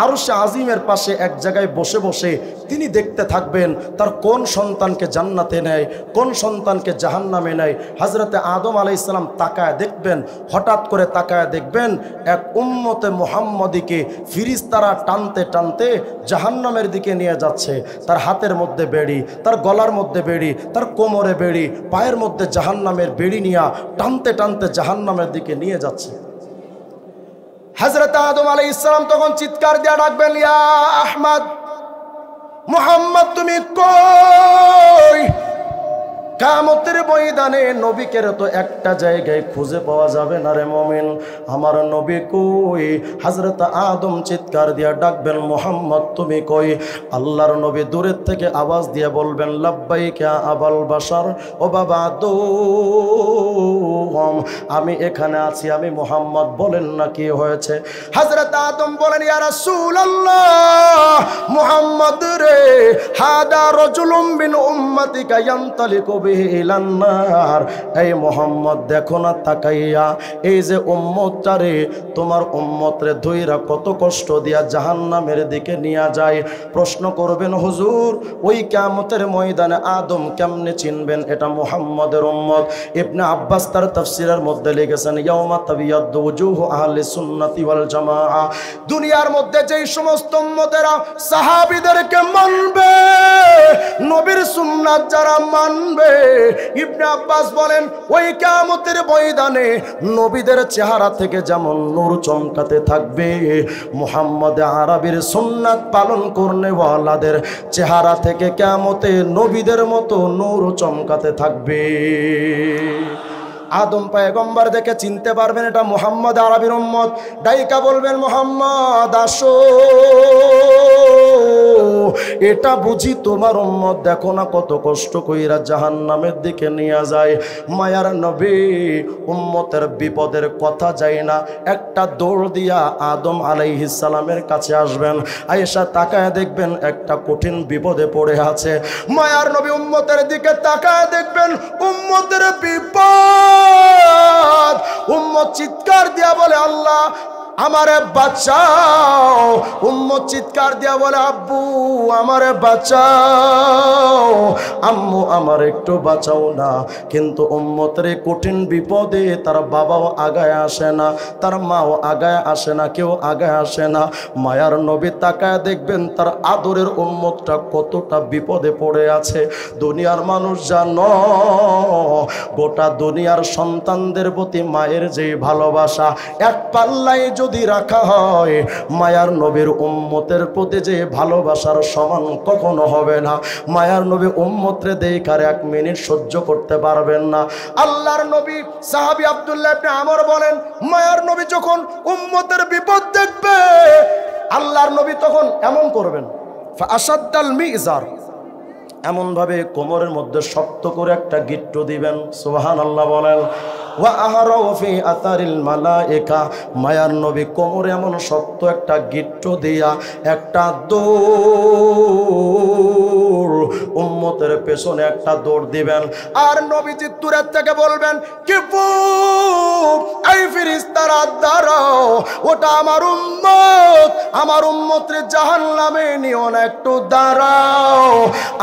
আরশে আজিমের পাশে এক জায়গায় বসে বসে তিনি দেখতে থাকবেন তার কোন সন্তানকে জান্নাতে নেয়, কোন সন্তানকে জাহান্নামে নেয়। হযরতে আদম আলাইহিস সালাম তাকায় দেখবেন, হঠাৎ করে তাকায় দেখবেন এক উম্মতে মুহাম্মদীকে ফেরেশতারা টানতে টানতে জাহান্নামের দিকে নিয়ে যাচ্ছে। তার হাতের মধ্যে বেড়ি, তার গলার মধ্যে বেড়ি, তার কোমরে বেড়ি, পায়ের মধ্যে জাহান্নামের বেড়ি নিয়ে টানতে টানতে জাহান্নামের দিকে নিয়ে যাচ্ছে। হযরত আদম আলাইহিস সালাম তখন চিৎকার দিয়ে ডাকবেন, ইয়া আহমদ, মুহাম্মদ তুমি কই? কিয়ামতের ময়দানে নবীকে তো একটা জায়গায় খুঁজে পাওয়া যাবে না রে মুমিন, আমার নবী কই? হযরত আদম চিৎকার দিয়ে ডাকবেন, মুহাম্মদ তুমি কই? আল্লাহর নবী দূরের থেকে আওয়াজ দিয়ে বলবেন, লাব্বাইকা আবাল বাশার, ও বাবা আদম আমি এখানে আছি, আমি মুহাম্মদ, বলেন না কি হয়েছে? হযরত আদম বলেন, ইয়া রাসূলুল্লাহ, মুহাম্মদ রে, হাদা রাজুলুম মিন উম্মতিকা ইয়ানতালিকু বিহি ইলান নার। এই মুহাম্মদ দেখো না তাকাইয়া, এই যে উম্মতটারে, তোমার উম্মতরে ধইরা কত কষ্ট দিয়া জাহান্নামের দিকে নিয়ে যায়। প্রশ্ন করবেন, হুজুর ওই কিয়ামতের ময়দানে আদম কেমনে চিনবেন এটা মুহাম্মদের উম্মত? ইবনে আব্বাস তার তাফসীরের মধ্যে লিখেছেন, ইয়াউমা তাবিয়াদ্দু ওজুহু আহলি সুন্নাতি ওয়াল জামাআ। দুনিয়ার মধ্যে যেই সমস্ত উম্মতেরা সাহাবীদেরকে মানবে, নবীর সুন্নাত যারা মানবে, ইবনে আব্বাস বলেন ওই কিয়ামতের ময়দানে নবীদের চেহারা থেকে যেমন নূর চমকাতে থাকবে, মুহাম্মদ আরবির সুন্নাত পালন করনেওয়ালাদের চেহারা থেকে কিয়ামতে নবীদের মতো নূর চমকাতে থাকবে। আদম পয়গম্বর দেখে চিনতে পারবেন এটা মুহাম্মদ আরবির উম্মত। ডাইকা বলবেন, মুহাম্মদ আসো, এটা বুঝি তোমার উম্মত, দেখো না কত কষ্ট কইরা জাহান্নামের দিকে নিয়ে যায়। মায়ার নবী উম্মতের বিপদের কথা যায় না, একটা দৌড় দিয়া আদম আলাইহিস সালামের কাছে আসবেন, আয়েশা তাকায় দেখবেন একটা কঠিন বিপদে পড়ে আছে। মায়ার নবী উম্মতের দিকে তাকায় দেখবেন উম্মতের বিপদ। উম্মত চিৎকার দিয়া বলে, আল্লাহ আমারে বাঁচাও, উম্মত চিৎকার দিয়া বলে আব্বু আমারে বাঁচাও, আম্মু আমার একটু বাঁচাও না। কিন্তু উম্মতের কঠিন বিপদে তার বাবাও আগায় আসে না, তার মাও আগায় আসে না, কেউ আগায় আসে না। মায়ার নবী তাকায় দেখবেন তার আদরের উম্মতটা কতটা বিপদে পড়ে আছে। দুনিয়ার মানুষ জানো, গোটা দুনিয়ার সন্তানদের প্রতি মায়ের যে ভালোবাসা এক পাল্লায় যদি রাখা হয়, মায়ার নবীর উম্মতের প্রতি যে ভালোবাসার সমান কখনো হবে না। মায়ার নবী উম্মতরে দেখার 1 মিনিট সহ্য করতে পারবেন না। আল্লাহর নবী সাহাবী আব্দুল্লাহ ইবনে আমর বলেন, মায়ার নবী যখন উম্মতের বিপদ দেখবে, আল্লাহর নবী তখন এমন করবেন, ফাআসাদ্দাল মিজার, এমন ভাবে কোমরের মধ্যে শক্ত করে একটা গিট্টু দিবেন। সুবহানাল্লাহ বলেন। ওয়া আহরাউ ফি আতারিল মালায়েকা, মায়ার নবী কোমরে এমন শক্ত একটা গিট্টু দিয়া একটা দৌড়, উম্মতের পেছনে একটা দৌড় দিবেন। আর নবীজি দূরের থেকে বলবেন, কি এই ফেরেশতারা দাঁড়াও, ওটা আমার উম্মত, আমার উম্মতরে জাহান্নামে নিও না, একটু দাঁড়াও।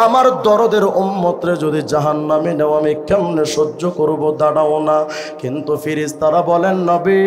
আমার দরদের উম্মতরে যদি জাহান্নামে নেও আমি কেমনে সহ্য করব, দাঁড়াও না। কিন্তু ফেরেশতারা বলেন, নবী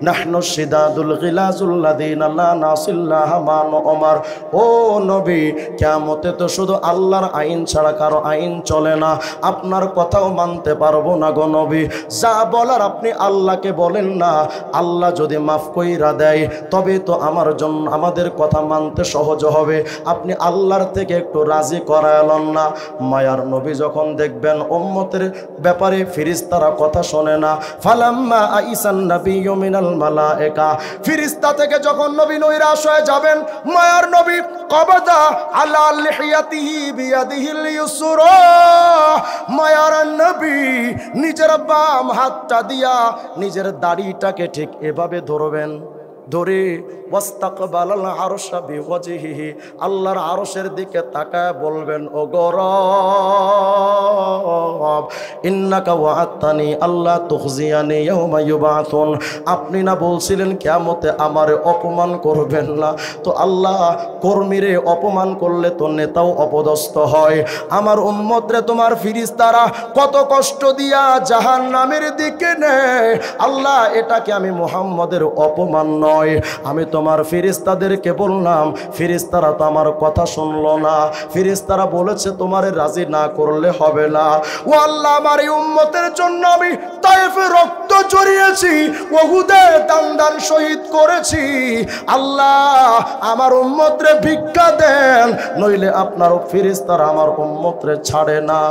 নাহনু শিদাদুল গিলাজুল্লাযিনা লা নাসিল্লাহ মান ওমর, ও নবী কিয়ামতে তো শুধু আল্লাহর আইন ছাড়া কারো আইন চলে না, আপনার কথাও মানতে পারবো না গো নবী। যা বলার আপনি আল্লাহকে বলেন না, আল্লাহ যদি মাফ কইরা দেয় তবে তো আমার জন্য আমাদের কথা মানতে সহজ হবে, আপনি আল্লাহর থেকে একটু রাজি করায়লেন না। মায়ার নবী যখন দেখবেন উম্মতের ব্যাপারে ফেরেশতারা কথা শোনে না, ফালাম্মা আইসান নাবিয়্যু মিনাল মালায়েকা, ফেরেশতা থেকে যখন নবী নৈরাশ হয়ে যাবেন, মায়ার নবী কবাদা আলা লিহিয়াতিহি বিয়াদিহিল ইউসরা, মায়ার নবী নিজের বাম হাতটা দিয়া নিজের দাড়িটাকে ঠিক এভাবে ধরবেন, ধরে ওয়াস্তাকবালাল আরশা বিওয়াজহিহি, আল্লাহর আরশের দিকে তাকায় বলবেন, ও গো রব ইন্নাকা ওয়া'আতানি আল্লাহ তুখজিয়ানি ইয়াওমা ইউবাসুন, আপনি না বলছিলেন কিয়ামতে আমারে অপমান করবেন না, তো আল্লাহ কর্মীরে অপমান করলে তো নেতাও অপদস্থ হয়। আমার উম্মতরে তোমার ফেরেশতারা কত কষ্ট দিয়া জাহান্নামের দিকে নেয়, আল্লাহ এটা কি আমি মুহাম্মদের অপমান নয়? আমি তোমার ফেরেশতাদেরকে বললাম, ফেরেশতারা তো আমার কথা শুনলো না, ফেরেশতারা বলেছে তোমারে রাজি না করলে হবে না। ও আল্লাহ আমার এই উম্মতের জন্য আমি তায়েফে রক্ত ঝরিয়েছি, উহুদে দান দান শহীদ করেছি, আল্লাহ আমার উম্মতরে ভিক্ষা দেন, নইলে আপনার ফেরেশতারা আমার উম্মতরে ছাড়ে না।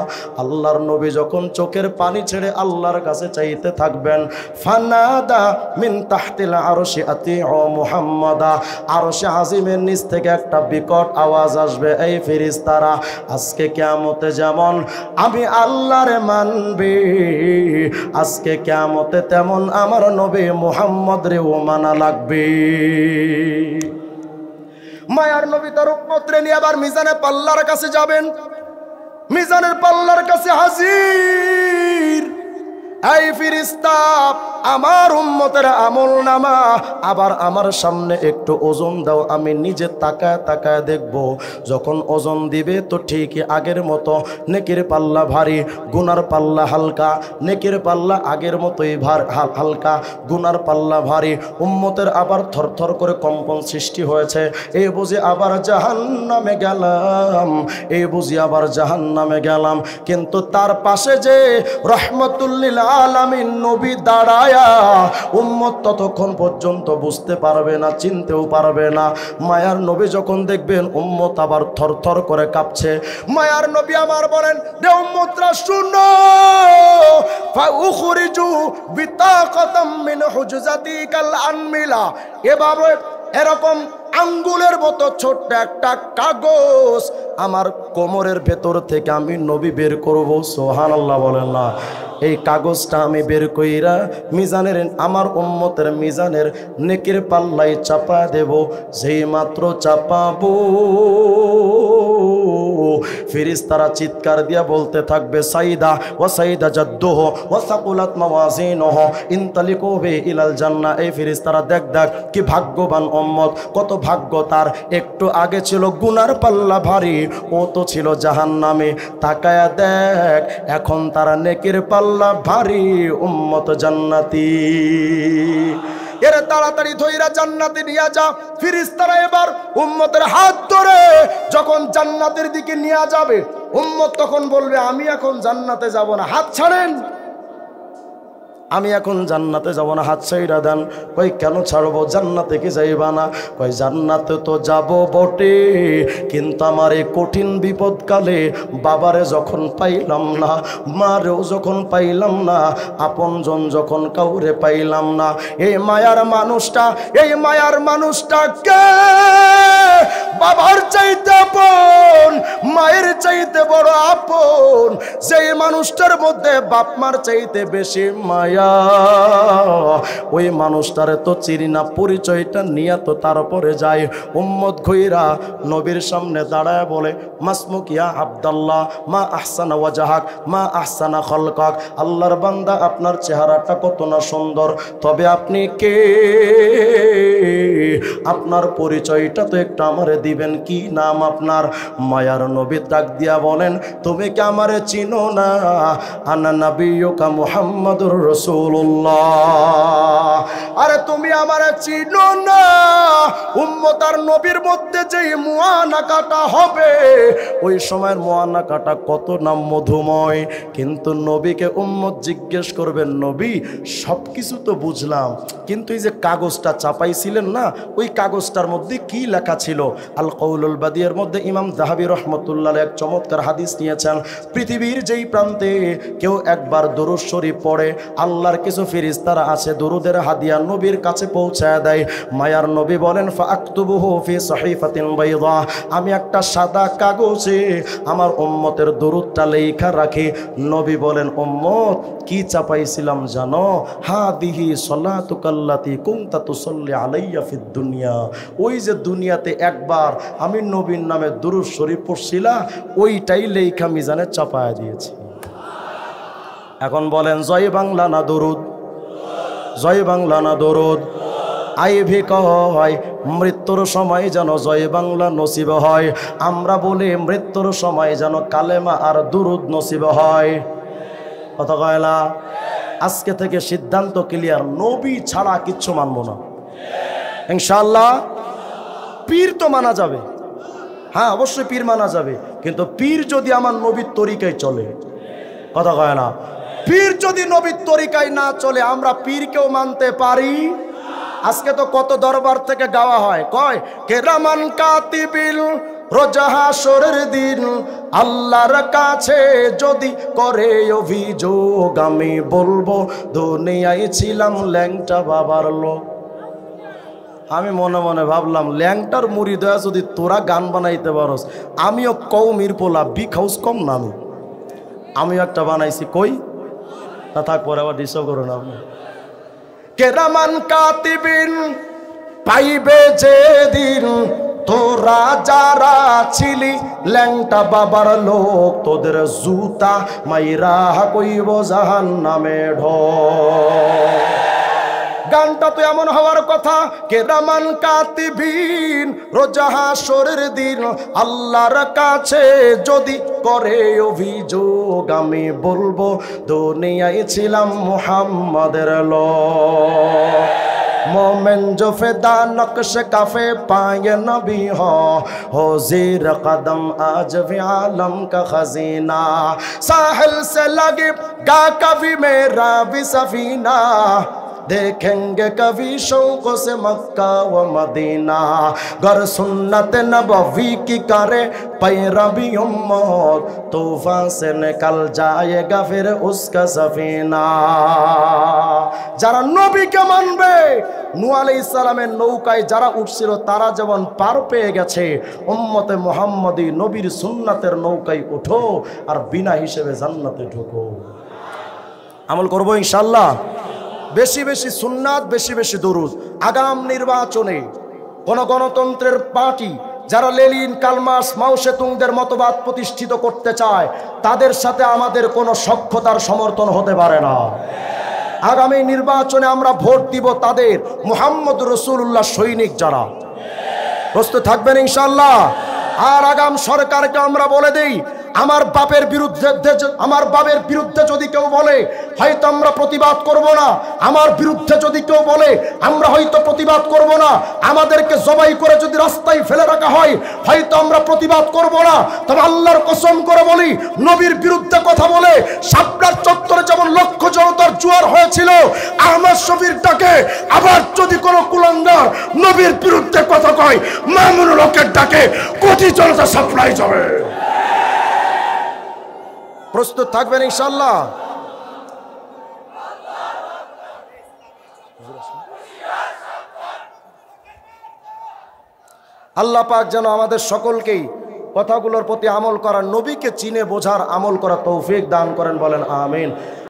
আল্লাহর নবী যখন চোখের পানি ছেড়ে আল্লাহর কাছে চাইতে থাকবেন, ফানাদা মিন তাহতিল আরশি আতিউ মুহাম্মাদা, আরশে আজিমের নিচ থেকে একটা বিকট আওয়াজ আসবে, এই ফেরেশতারা আজকে কিয়ামতে যেমন আমি আল্লাহরে মানবে, আজকে কিয়ামতে তেমন আমার নবী মুহাম্মদ রেও মানা লাগবে। মায়ার নবী তার উম্মতরে নিয়ে আবার মিজানের পাল্লার কাছে যাবেন, মিজানের পাল্লার কাছে হাজির, এই ফেরেশতা আমার উম্মতের আমলনামা আবার আমার সামনে একটু ওজন দাও, আমি নিজে তাকায় তাকায় দেখব। যখন ওজন দিবে তো ঠিকই আগের মতো নেকির পাল্লা ভারী, গুনার পাল্লা হালকা, নেকির পাল্লা আগের মতোই হালকা, গুনার পাল্লা ভারী। উম্মতের আবার থরথর করে কম্পন সৃষ্টি হয়েছে, এই বুঝি আবার জাহান্নামে গেলাম, এই বুঝি আবার জাহান্নামে গেলাম। কিন্তু তার পাশে যে রহমতুল লিল আলামিন নবী দাঁড়ায়, উম্মত ততক্ষণ পর্যন্ত বুঝতে পারবে না, চিনতেও পারবে না। মায়ার নবী যখন দেখবেন উম্মত আবার থরথর করে কাঁপছে, মায়ার নবী আমার বলেন, রে উম্মতরা শুনো, ফাউখরিজু বিতাকাতাম মিন হুজজাতিকাল আনমিলা, এভাবে এরকম আঙ্গুলের মতো ছোট্ট একটা কাগজ আমার কোমরের ভেতর থেকে আমি নবী বের করব। সুবহানাল্লাহ বলেন না। এই কাগজটা আমি বের কইরা মিজানের, আমার উম্মতের মিজানের নেকির পাল্লায় চাপা দেব। যেই মাত্র চাপাবো ফেরেশতারা চিৎকার দিয়া বলতে থাকবে, সাইদা ওয়া সাইদা জাদ্দুহু ওয়া সাকুলাত মাওয়াজিনুহু ইনতালিকু বি ইলাল জান্নাহ। এই ফেরেশতারা দেখ দেখ কি ভাগ্যবান উম্মত, কত ভাগ্য তার একটু আগে ছিল গুনার পাল্লা ভারী, ও তো ছিল জাহান্নামে। তাকায়া দেখ এখন তার নেকির পাল্লা ভারী, উম্মত জান্নাতি। এর তাড়াতাড়ি ধইরা জান্নাতে নিয়ে যা। ফেরেশতারা এবার উম্মতের হাত ধরে যখন জান্নাতের দিকে নিয়ে যাবে, উম্মত তখন বলবে আমি এখন জান্নাতে যাব না, হাত ছাড়েন, আমি এখন জান্নাতে যাব না, হাত ছাইড়া দেন। কই কেন ছাড়বো, জান্নাতে কি যাইবা না? কই জান্নাতে তো যাব বটে, কিন্তু আমার এই কঠিন বিপদকালে বাবারে যখন পাইলাম না, মারেও যখন পাইলাম না, আপনজন যখন কাউরে পাইলাম না, এই মায়ার মানুষটা কে? বাবার চাইতে আপন, মায়ের চাইতে বড় আপন, যেই মানুষটার মধ্যে বাপ মার চাইতে বেশি মায়া, ওই মানুষটারে তো চিনি না, পরিচয়টা নিয়ে তো তারপরে যায়। উম্মত ঘইরা নবীর সামনে দাঁড়ায় বলে মাসমুক ইয়া আব্দুল্লাহ, মা আহসানা ওয়াজহাক, মা আহসানা খলকাক। আল্লাহর বান্দা আপনার চেহারাটা কত না সুন্দর, তবে আপনি কে? আপনার পরিচয়টা তো একটু আমারে দিবেন, কি নাম আপনার? মায়ার নবী ডাক দিয়া বলেন তুমি কি আমারে চিনো না? আনা নাবিয়ুকা মুহাম্মাদুর রাসূলুল্লাহ। আরে তুমি আমারে চিনো না? উম্মত আর নবীর মধ্যে যেই মুআনাকাটা হবে, ওই সময়ের মুআনাকাটা কত না মধুময়। কিন্তু নবীকে উম্মত জিজ্ঞেস করবেন নবী সব কিছু তো বুঝলাম, কিন্তু এই যে কাগজটা চাপাইছিলেন না, ওই কাগজটার মধ্যে কি লেখা ছিল? আল কৌলুল বাদিয়ার মধ্যে ইমাম যাহাবী রাহমাতুল্লাহ এক চমৎকার হাদিস নিয়েছেন। পৃথিবীর যেই প্রান্তে কেউ একবার দরুদ শরীফ পড়ে, আল্লাহর কিছু ফেরেশতারা আছে দরুদের হাদিয়া নবীর কাছে পৌঁছায় দেয়। মায়ার নবী বলেন ফাআকতুবুহু ফি সহিফাতিন বাইদা, আমি একটা সাদা কাগজে আমার উম্মতের দরুদটা লেখা রাখি। নবী বলেন উম্মত কি চাপাইছিলাম জানো? হাদিহি সলাতুকাল্লাতি কুনতা তুসাল্লি আলাইয়া ফিদ দুনিয়া, ওই যে দুনিয়াতে একবার আমি নবীর নামে দরুদ শরীফ পড়ছিলাম, ওইটাই লেখা মিজানে চাপায়া দিয়েছি। এখন বলেন জয় বাংলা না দরুদ? জয় বাংলা না দরুদ? আইভি কয় মৃত্যুর সময় যেন জয় বাংলা নসিব হয়, আমরা বলি মৃত্যুর সময় যেন কালেমা আর দুরুদ নসিব হয়। কথা কয় না? আজকে থেকে সিদ্ধান্ত ক্লিয়ার, নবী ছাড়া কিচ্ছু মানবো না ইনশাআল্লাহ। পীর তো মানা যাবে, হ্যাঁ অবশ্যই পীর মানা যাবে, কিন্তু পীর যদি আমার নবীর তরিকায় চলে। কথা কয় না? পীর যদি নবীর তরিকায় না চলে আমরা পীরকেও মানতে পারি? আজকে তো কত দরবার থেকে গাওয়া হয়, কয় কেরামান কাতিবিল রোজা হাসরের দিন আল্লাহর কাছে যদি করে অভিযোগ, আমি বলবো দুনিয়ায় ছিলাম ল্যাংটা বাবার লোক। আমি মনে মনে ভাবলাম ল্যাংটার মুড়ি দেয়া যদি তোরা গান বানাইতে পারস, আমিও কৌমির পোলা বিগ হাউস কম না, আমিও একটা বানাইছি। কই না থাক, পরে আবার ডিস্টার্ব করুন আপনি। কেরামান কাতিবিন পাইবে যেদিন তোরা যারা ছিলি ল্যাংটা বাবার লোক, তোদের জুতা মাইরা কইব জাহান্নামে ঢোক। গানটা তো এমন হওয়ার কথা, কেরামান কাতিবিন রোজা হাসরের দিন আল্লাহর কাছে যদি করে অভিযোগ, আমি বলবো দুনিয়ায় ছিলাম মুহাম্মাদের লোক। मोमेन जो फिदा नक्श काफे पाए नबी हो ज़ीर कदम आज भी आलम का खजीना, साहिल से लगे गा कभी मेरा भी सफीना, देखेंगे कभी शौक़ से मक्का व मदीना, गर सुन्नत नबवी की करे पैरवी उम्मत, तूफान से निकल जाएगा फिर उसका सफीना। যারা নবীকে মানবে, নূহ আলাইহিস সালামের নৌকায় যারা উঠছিল তারা যেমন পার পেয়ে গেছে, উম্মতে মুহাম্মদী নবীর সুন্নাতের নৌকায় ওঠো আর বিনা হিসেবে জান্নাতে ঢোকো। আমল করবো ইনশাআল্লাহ। বেশি বেশি সুন্নাত, বেশি বেশি দরুদ। আগাম নির্বাচনে কোন গণতন্ত্রের পার্টি যারা লেনিন, কালমার্কস, মাও সেতুংদের মতবাদ প্রতিষ্ঠিত করতে চায়, তাদের সাথে আমাদের কোনো সখ্যতার সমর্থন হতে পারে না। আগামী নির্বাচনে আমরা ভোট দিব তাদের মুহাম্মদ রাসূলুল্লাহ সৈনিক যারা, প্রস্তুত থাকবেন ইনশাআল্লাহ। আর আগাম সরকারকে আমরা বলে দেই, আমার বাপের বিরুদ্ধে যদি কেউ বলে হয়তো আমরা প্রতিবাদ করব না, আমার বিরুদ্ধে যদি কেউ বলে আমরা হয়তো প্রতিবাদ করব না, আমাদেরকে জবাই করে যদি রাস্তায় ফেলে রাখা হয় হয়তো আমরা প্রতিবাদ করব না। তবে আল্লাহর কসম করে বলি, নবীর বিরুদ্ধে কথা বলে শাপলার চত্বরে যেমন লক্ষ জনতার জোয়ার হয়েছিল আহমদ শফির ডাকে, আবার যদি কোনো কুলাঙ্গার নবীর বিরুদ্ধে কথা কয় মামুনুল হকের ডাকে কোটি জনতা সাপ্লাই যাবে। প্রস্তুত থাকবেন ইনশাআল্লাহ। আল্লাহ পাক যেন আমাদের সকলকেই কথাগুলোর প্রতি আমল করার, নবীকে চিনে বোঝার আমল করার তৌফিক দান করেন, বলেন আমিন।